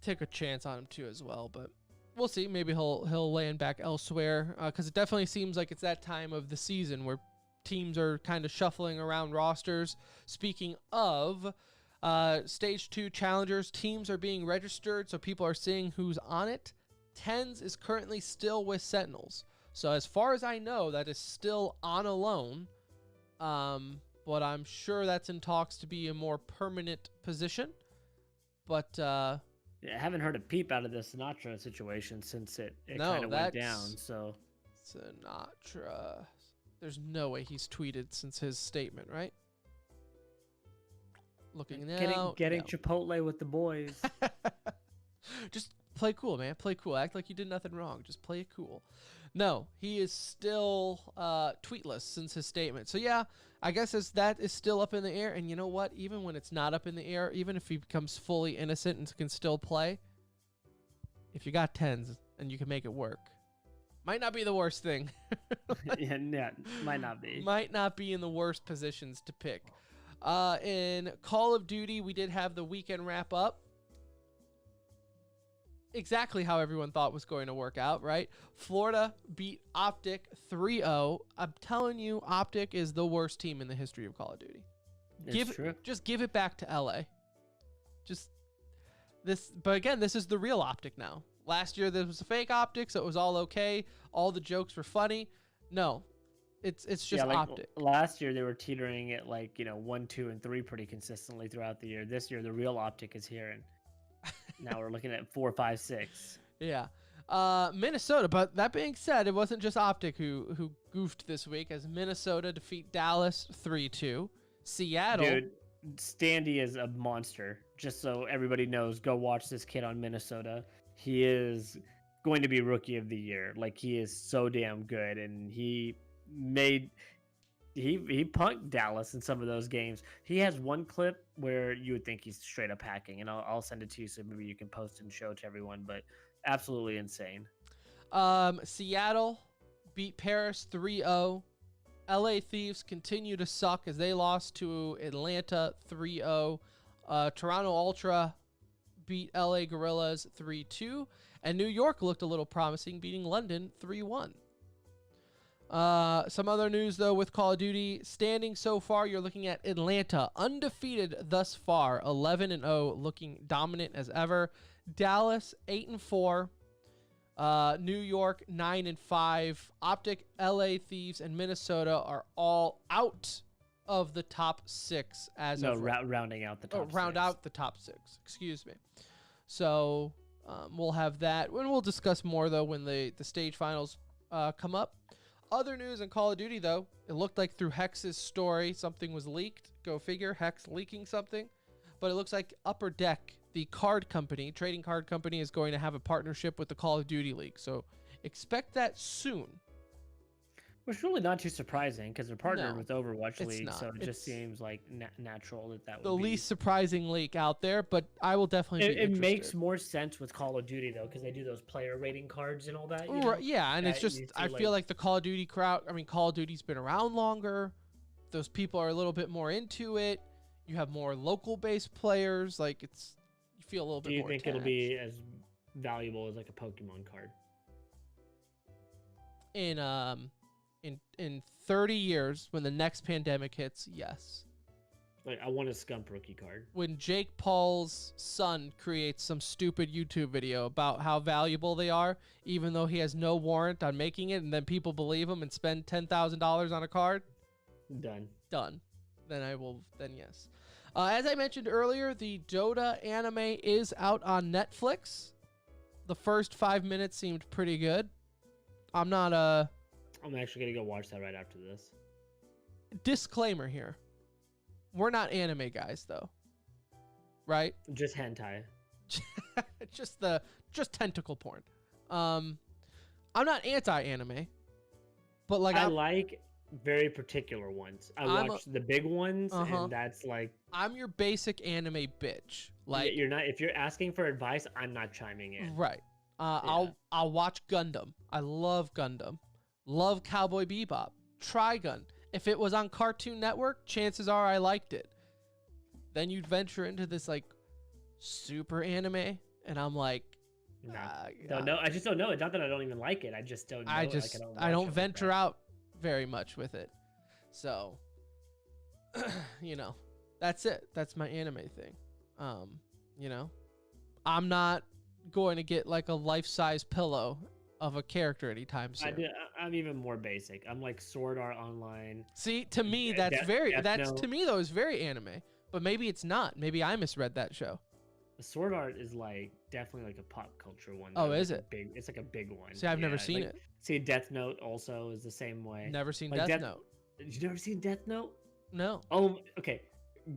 take a chance on him too as well, but we'll see. Maybe he'll land back elsewhere, because it definitely seems like it's that time of the season where teams are kind of shuffling around rosters. Speaking of Stage 2 challengers, teams are being registered, so people are seeing who's on it. Tens is currently still with Sentinels. So as far as I know, that is still on a loan. but I'm sure that's in talks to be a more permanent position. But yeah, I haven't heard a peep out of the Sinatra situation since it kind of went down. So Sinatra, there's no way he's tweeted since his statement, right? Looking now, getting Chipotle with the boys. Just play cool, man. Play cool. Act like you did nothing wrong. Just play it cool. No, he is still tweetless since his statement. So yeah, I guess that is still up in the air. And you know what? Even when it's not up in the air, even if he becomes fully innocent and can still play, if you got tens and you can make it work, might not be the worst thing. yeah, might not be. Might not be in the worst positions to pick. In Call of Duty, we did have the weekend wrap up. Exactly how everyone thought was going to work out, right? Florida beat Optic 3-0. I'm telling you, Optic is the worst team in the history of Call of Duty. Just give it back to LA. But again, this is the real Optic now. Last year there was a fake Optic, so it was all okay. All the jokes were funny. No, it's just Optic. Last year they were teetering at 1, 2, and 3 pretty consistently throughout the year. This year the real Optic is here, and now we're looking at 4, 5, 6. Yeah. Minnesota, but that being said, it wasn't just Optic who goofed this week, as Minnesota defeat Dallas 3-2. Seattle. Dude, Standy is a monster. Just so everybody knows, go watch this kid on Minnesota. He is going to be Rookie of the Year. He is so damn good, and he punked Dallas in some of those games. He has one clip where you would think he's straight up hacking, and I'll send it to you so maybe you can post and show it to everyone, but absolutely insane. Seattle beat Paris 3-0. LA Thieves continue to suck as they lost to Atlanta 3-0. Toronto Ultra beat LA Gorillas 3-2. And New York looked a little promising, beating London 3-1. Some other news, though, with Call of Duty. Standing so far, you're looking at Atlanta, undefeated thus far, 11-0, looking dominant as ever. Dallas, 8-4. New York, 9-5. Optic, LA Thieves, and Minnesota are all out of the top 6 as of rounding out the top 6. Round out the top 6. Excuse me. So we'll have that. And we'll discuss more, though, when the stage finals come up. Other news in Call of Duty, though, it looked like through Hex's story, something was leaked. Go figure, Hex leaking something. But it looks like Upper Deck, the trading card company, is going to have a partnership with the Call of Duty League. So expect that soon. Which really not too surprising because they're partnered with Overwatch League, not. So it just seems like natural that would be the least surprising leak out there. But I will definitely be interested. It makes more sense with Call of Duty though, because they do those player rating cards and all that. Yeah, and it's just I feel like the Call of Duty crowd. I mean, Call of Duty's been around longer. Those people are a little bit more into it. You have more local-based players. You feel a little bit more. Do you think it'll be as valuable as a Pokemon card? In 30 years, when the next pandemic hits, yes. I want a Scump rookie card. When Jake Paul's son creates some stupid YouTube video about how valuable they are, even though he has no warrant on making it, and then people believe him and spend $10,000 on a card, done. Then yes. As I mentioned earlier, the Dota anime is out on Netflix. The first 5 minutes seemed pretty good. I'm actually going to go watch that right after this. Disclaimer here. We're not anime guys, though. Right? Just hentai. just tentacle porn. I'm not anti-anime, but I like very particular ones. I watch the big ones, and that's I'm your basic anime bitch. You're not. If you're asking for advice, I'm not chiming in. Right. I'll watch Gundam. I love Gundam. Love Cowboy Bebop. Trigun. If it was on Cartoon Network, chances are I liked it. Then you'd venture into this super anime, and I'm like, don't know. I just don't know. It's not that I don't even like it. I just don't know. I don't venture out very much with it. So, that's it. That's my anime thing. I'm not going to get a life-size pillow of a character anytime soon. I'm even more basic. I'm like Sword Art Online. See, to me, Death to me though is very anime. But maybe it's not. Maybe I misread that show. Sword Art is like definitely like a pop culture one. Oh, though. is Like it? It's like a big one. See, I've never Yeah, seen like, it. See, Death Note also is the same way. Never seen Like Death Note. You never seen Death Note? No. Oh, okay.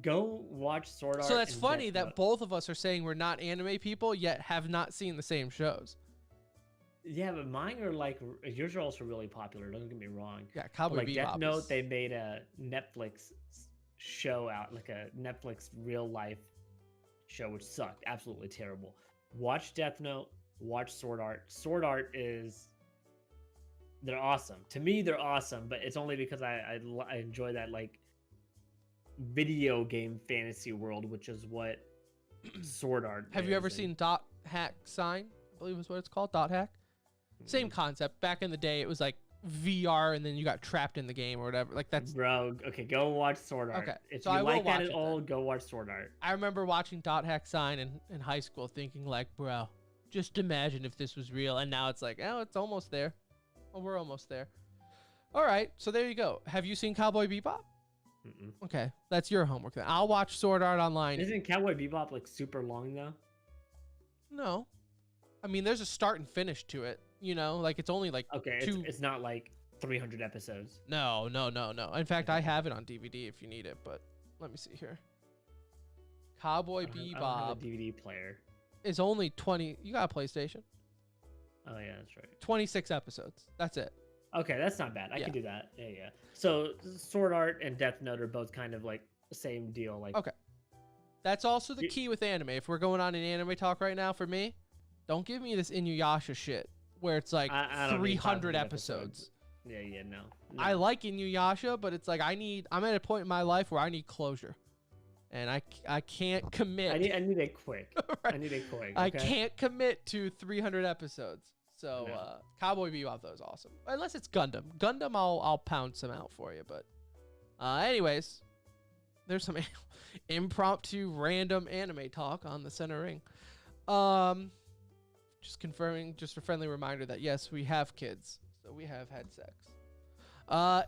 Go watch Sword Art. So that's and funny Death that Note. both of us are saying we're not anime people, yet have not seen the same shows. Yeah, but mine are like yours are also really popular. Don't get me wrong. Yeah, But, Cowboy like Bebop. Death Note, is- they made a Netflix show out, like a Netflix real life show, which sucked, absolutely terrible. Watch Death Note. Watch Sword Art. Sword Art they're awesome. To me, they're awesome, but it's only because I enjoy that like video game fantasy world, which is what Sword Art. Have you ever is, seen Dot Hack Sign? I believe is what it's called. Dot Hack. Same concept. Back in the day, it was like VR, and then you got trapped in the game or whatever. Like that's. Bro, okay, go watch Sword Art. Okay, If so you I will like that watch at it all, then. go watch Sword Art. I remember watching Dot Hack Sign in high school, thinking like, bro, just imagine if this was real. And now it's like, oh, it's almost there. Oh, we're almost there. All right, so there you go. Have you seen Cowboy Bebop? Mm-mm. Okay, that's your homework then. I'll watch Sword Art Online. Isn't Cowboy Bebop like super long though? No, I mean there's a start and finish to it. You know, like it's only like Okay, it's not like 300 episodes. No. In fact, I have it on DVD if you need it, but let me see here. Cowboy I don't have Bebop a DVD player. is only 20. You got a PlayStation? Oh yeah, that's right. 26 episodes. That's it. Okay, that's not bad. I Yeah. can do that. Yeah. So Sword Art and Death Note are both kind of like the same deal. Like Okay. That's also the key with anime. If we're going on an anime talk right now, for me, don't give me this Inuyasha shit where it's like I don't need 300 500 episodes. Yeah, no. I like Inuyasha, but it's like I'm at a point in my life where I need closure. And I can't commit. I need it quick. Right. I need it quick. I okay? can't commit to 300 episodes. So No. Cowboy Bebop though is awesome. Unless it's Gundam. Gundam I'll pound some out for you, but anyways, there's some impromptu random anime talk on the center ring. Just confirming, just a friendly reminder that yes, we have kids. So we have had sex.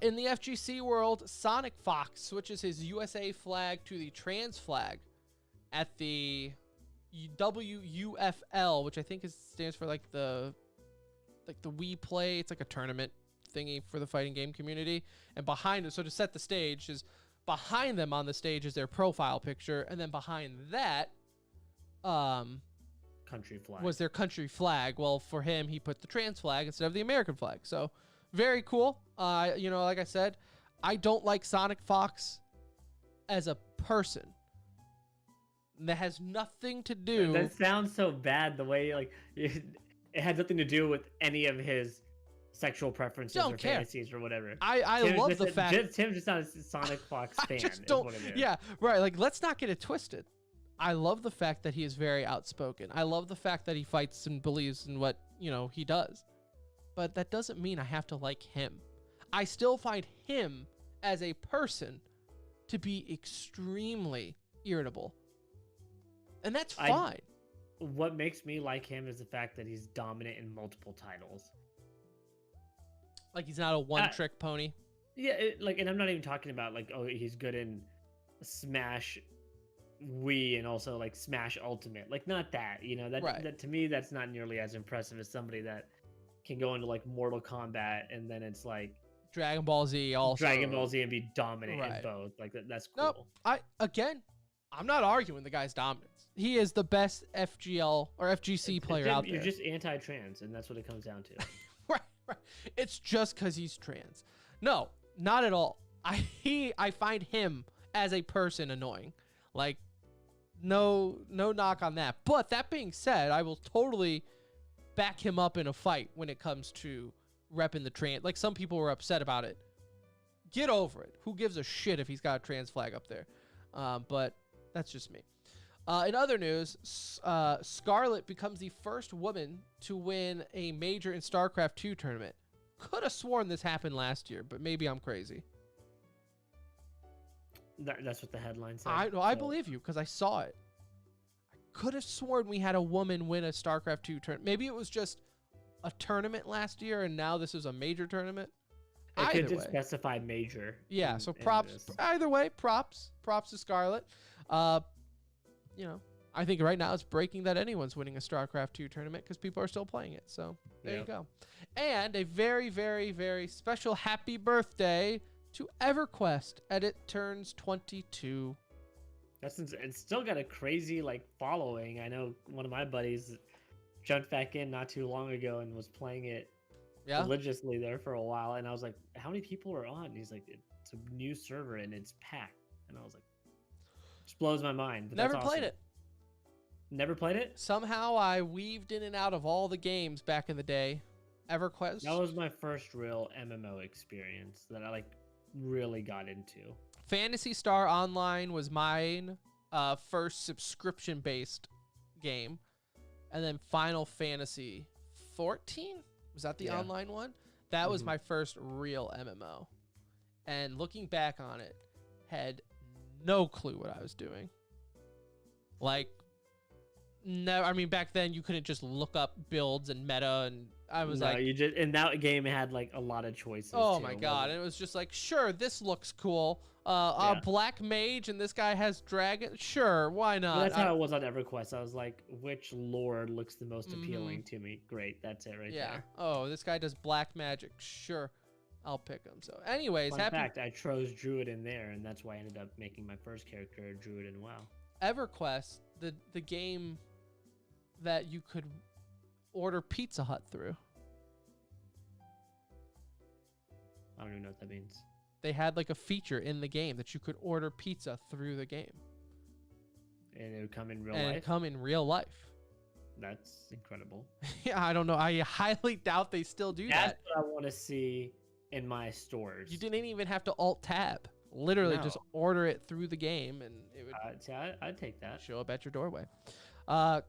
In the FGC world, Sonic Fox switches his USA flag to the trans flag at the WUFL, which I think stands for like the We Play. It's like a tournament thingy for the fighting game community. And behind it, so to set the stage, is behind them on the stage is their profile picture, and then behind that, country flag was their country flag. Well, for him, he put the trans flag instead of the American flag. So very cool. Like I said, I don't like Sonic Fox as a person. That has nothing to do. That sounds so bad. The way like it had nothing to do with any of his sexual preferences or fantasies or whatever. I love the fact Tim's just not a Sonic Fox fan. I just is don't. what it is. Yeah, right. Like, let's not get it twisted. I love the fact that he is very outspoken. I love the fact that he fights and believes in what he does. But that doesn't mean I have to like him. I still find him as a person to be extremely irritable. And that's fine. What makes me like him is the fact that he's dominant in multiple titles. Like he's not a one-trick pony. Yeah, and I'm not even talking about like, oh, he's good in Smash Wii and also like Smash Ultimate. Like not that, that to me that's not nearly as impressive as somebody that can go into like Mortal Kombat and then it's like Dragon Ball Z also. Dragon Ball Z and be dominant in both. Like that's cool. Nope. I'm not arguing the guy's dominance. He is the best FGL or FGC player out there. You're just anti-trans, and that's what it comes down to. Right. It's just because he's trans. No, not at all. I find him as a person annoying. Like, no knock on that. But that being said, I will totally back him up in a fight when it comes to repping the trans. Like some people were upset about it. Get over it. Who gives a shit if he's got a trans flag up there? But that's just me. In other news, Scarlett becomes the first woman to win a major in Starcraft 2 tournament. Could have sworn this happened last year, but maybe I'm crazy. That's what the headline said. I believe you because I saw it. I could have sworn we had a woman win a Starcraft 2 tournament. Maybe it was just a tournament last year, and now this is a major tournament. It could Either just way. specify major. Yeah, in- so in props. this. Either way, props to Scarlett. You know, I think right now it's breaking that anyone's winning a StarCraft 2 tournament because people are still playing it. So there you go. And a very, very, very special happy birthday to Everquest. It turns 22. It's still got a crazy like following. I know one of my buddies jumped back in not too long ago and was playing it religiously there for a while. And I was like, how many people are on? And he's like, it's a new server and it's packed. And I was like, just blows my mind. But Never that's played awesome. it. Never played it? Somehow I weaved in and out of all the games back in the day. Everquest. That was my first real MMO experience that I like really got into. Phantasy Star Online was mine first subscription-based game. And then Final Fantasy 14? Was that the online one? That was my first real MMO. And looking back on it, had no clue what I was doing. Like, no, I mean, back then you couldn't just look up builds and meta, and I was like, you just, and that game had like a lot of choices. oh too, my god! And it was just like, sure, this looks cool. Black mage, and this guy has dragon. Sure, why not? Well, that's how it was on EverQuest. I was like, which lore looks the most appealing to me? Great, that's it right there. Oh, this guy does black magic. Sure, I'll pick him. So, anyways, Fun fact, I chose Druid in there, and that's why I ended up making my first character a Druid in WoW. EverQuest, the game that you could order Pizza Hut through. I don't even know what that means. They had like a feature in the game that you could order pizza through the game. And it would come in real and life? it'd come in real life. That's incredible. Yeah, I don't know. I highly doubt they still do That's that. what I want to see in my stores. You didn't even have to alt tab. Literally just No. order it through the game and it would I'd take that. show up at your doorway.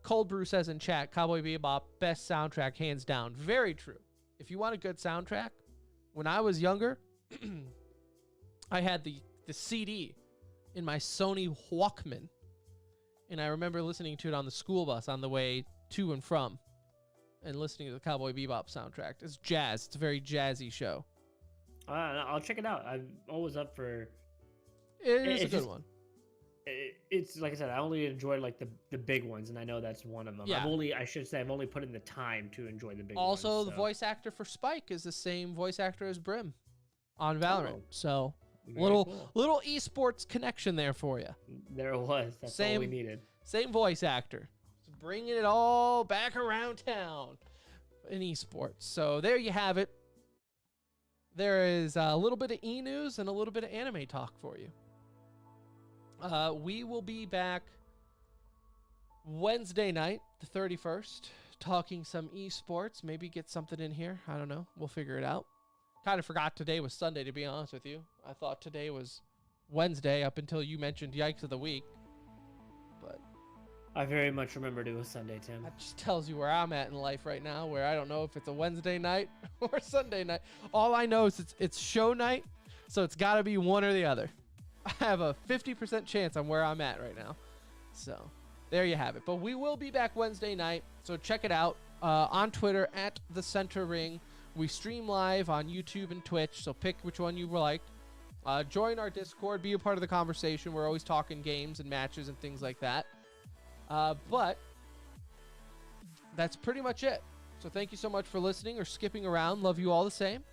Cold Brew says in chat, Cowboy Bebop, best soundtrack hands down. Very true. If you want a good soundtrack, when I was younger, I had the CD in my Sony Walkman, and I remember listening to it on the school bus on the way to and from, and listening to the Cowboy Bebop soundtrack. It's jazz. It's a very jazzy show. I'll check it out. I'm always up for. It is a good one. It's like I said, I only enjoy like the big ones, and I know that's one of them. Yeah. I should say, I've only put in the time to enjoy the big Also, ones. the voice actor for Spike is the same voice actor as Brim on Valorant. So little esports connection there for you. There it was. That's all we needed. Same voice actor. Just bringing it all back around town in esports. So there you have it. There is a little bit of e-news and a little bit of anime talk for you. We will be back Wednesday night, the 31st, talking some esports. Maybe get something in here. I don't know. We'll figure it out. Kind of forgot today was Sunday, to be honest with you. I thought today was Wednesday up until you mentioned Yikes of the Week. But I very much remembered it was Sunday, Tim. that just tells you where I'm at in life right now, where I don't know if it's a Wednesday night or Sunday night. All I know is it's show night, so it's got to be one or the other. I have a 50% chance on where I'm at right now. So there you have it. But we will be back Wednesday night, so check it out on Twitter at The Center Ring. We stream live on YouTube and Twitch, so pick which one you like. Join our Discord, be a part of the conversation. We're always talking games and matches and things like that. But that's pretty much it. So thank you so much for listening or skipping around. Love you all the same.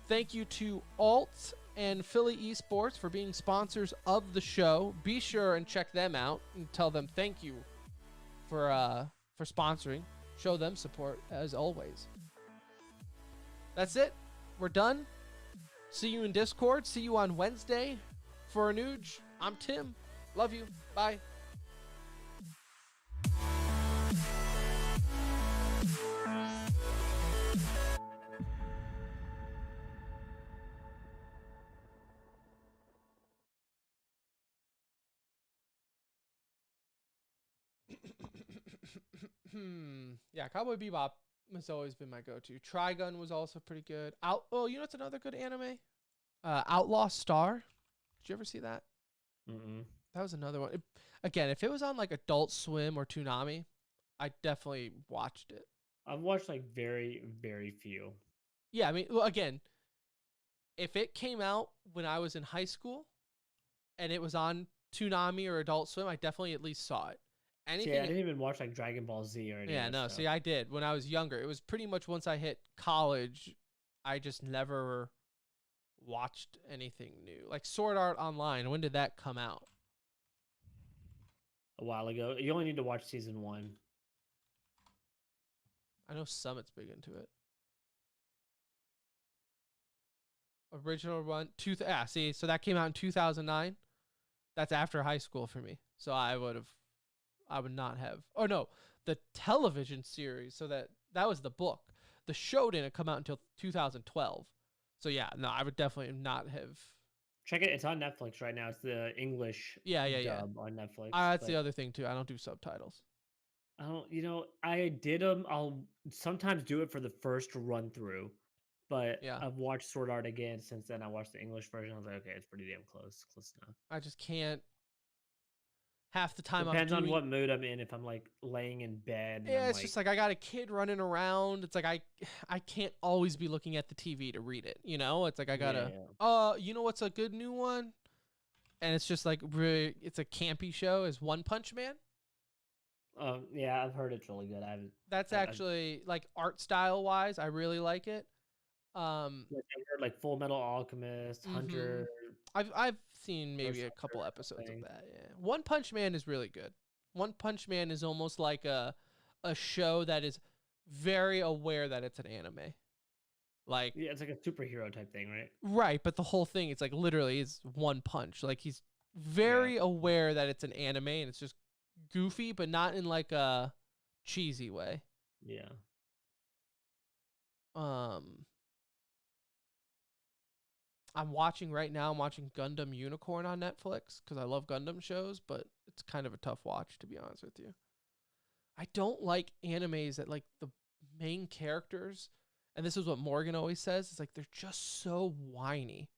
Thank you to Alt and Philly Esports for being sponsors of the show. Be sure and check them out and tell them thank you for sponsoring. Show them support as always. That's it. We're done. See you in Discord. See you on Wednesday for a Nuge. I'm Tim. Love you. Bye. Yeah, Cowboy Bebop has always been my go-to. Trigun was also pretty good. Oh, you know what's another good anime? Outlaw Star. Did you ever see that? Mm-mm. That was another one. Again, if it was on like Adult Swim or Toonami, I definitely watched it. I've watched like very, very few. Yeah, I mean, well, again, if it came out when I was in high school and it was on Toonami or Adult Swim, I definitely at least saw it. See, I didn't even watch like Dragon Ball Z or anything. Yeah, no, see, I did when I was younger. It was pretty much once I hit college, I just never watched anything new. Like Sword Art Online, when did that come out? A while ago. You only need to watch season 1. I know Summit's big into it. Original run, see, so that came out in 2009. That's after high school for me. So I would not have. Oh no, the television series. So that was the book. The show didn't come out until 2012. So yeah, no, I would definitely not have. Check it. It's on Netflix right now. It's the English dub on Netflix. That's the other thing too. I don't do subtitles. I don't. You know, I did them. I'll sometimes do it for the first run through, but Yeah. I've watched Sword Art again since then. I watched the English version. I was like, okay, it's pretty damn close enough. I just can't. Half the time Depends on what mood I'm in. If I'm like laying in bed. Yeah, it's just like I got a kid running around. It's like I can't always be looking at the TV to read it. You know, it's like I gotta. You know what's a good new one? And it's just like it's a campy show. Is One Punch Man? Yeah, I've heard it's really good. That's actually like art style wise, I really like it. I've heard like Full Metal Alchemist, Hunter. I've seen maybe a couple episodes of that. Yeah, One Punch Man is really good. One Punch Man is almost like a show that is very aware that it's an anime. Like it's like a superhero type thing, right? Right, but the whole thing, it's like literally is one punch. Like he's very aware that it's an anime and it's just goofy, but not in like a cheesy way. Yeah. I'm watching right now. I'm watching Gundam Unicorn on Netflix because I love Gundam shows, but it's kind of a tough watch, to be honest with you. I don't like animes that like the main characters, and this is what Morgan always says, it's like they're just so whiny.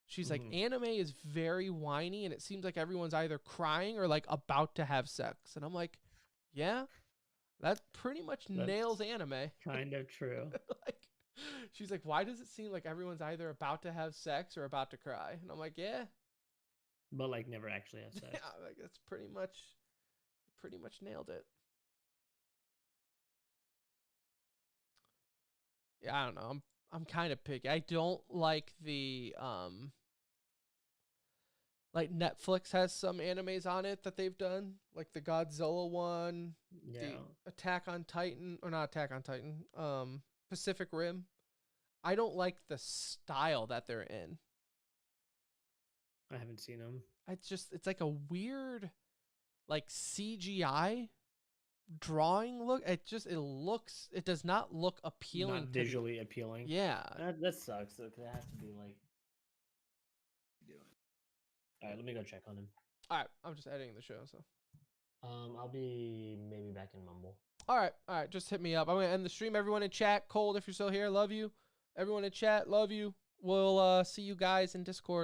She's like, anime is very whiny, and it seems like everyone's either crying or like about to have sex. And I'm like, yeah, that pretty much nails anime. Kind of true. Like, she's like, why does it seem like everyone's either about to have sex or about to cry? And I'm like, yeah. But like never actually have sex. Yeah, like that's pretty much nailed it. Yeah, I don't know. I'm kind of picky. I don't like the like Netflix has some animes on it that they've done, like the Godzilla one, the Attack on Titan, or not Attack on Titan, Pacific Rim. I don't like the style that they're in. I haven't seen them. It's like a weird like CGI drawing look. It does not look appealing. Not visually appealing. Yeah. That sucks. It has to be like all right, let me go check on him. All right, I'm just editing the show, so. I'll be maybe back in Mumble. All right, just hit me up. I'm gonna end the stream. Everyone in chat, Cold, if you're still here, love you. Everyone in chat, love you. We'll see you guys in Discord.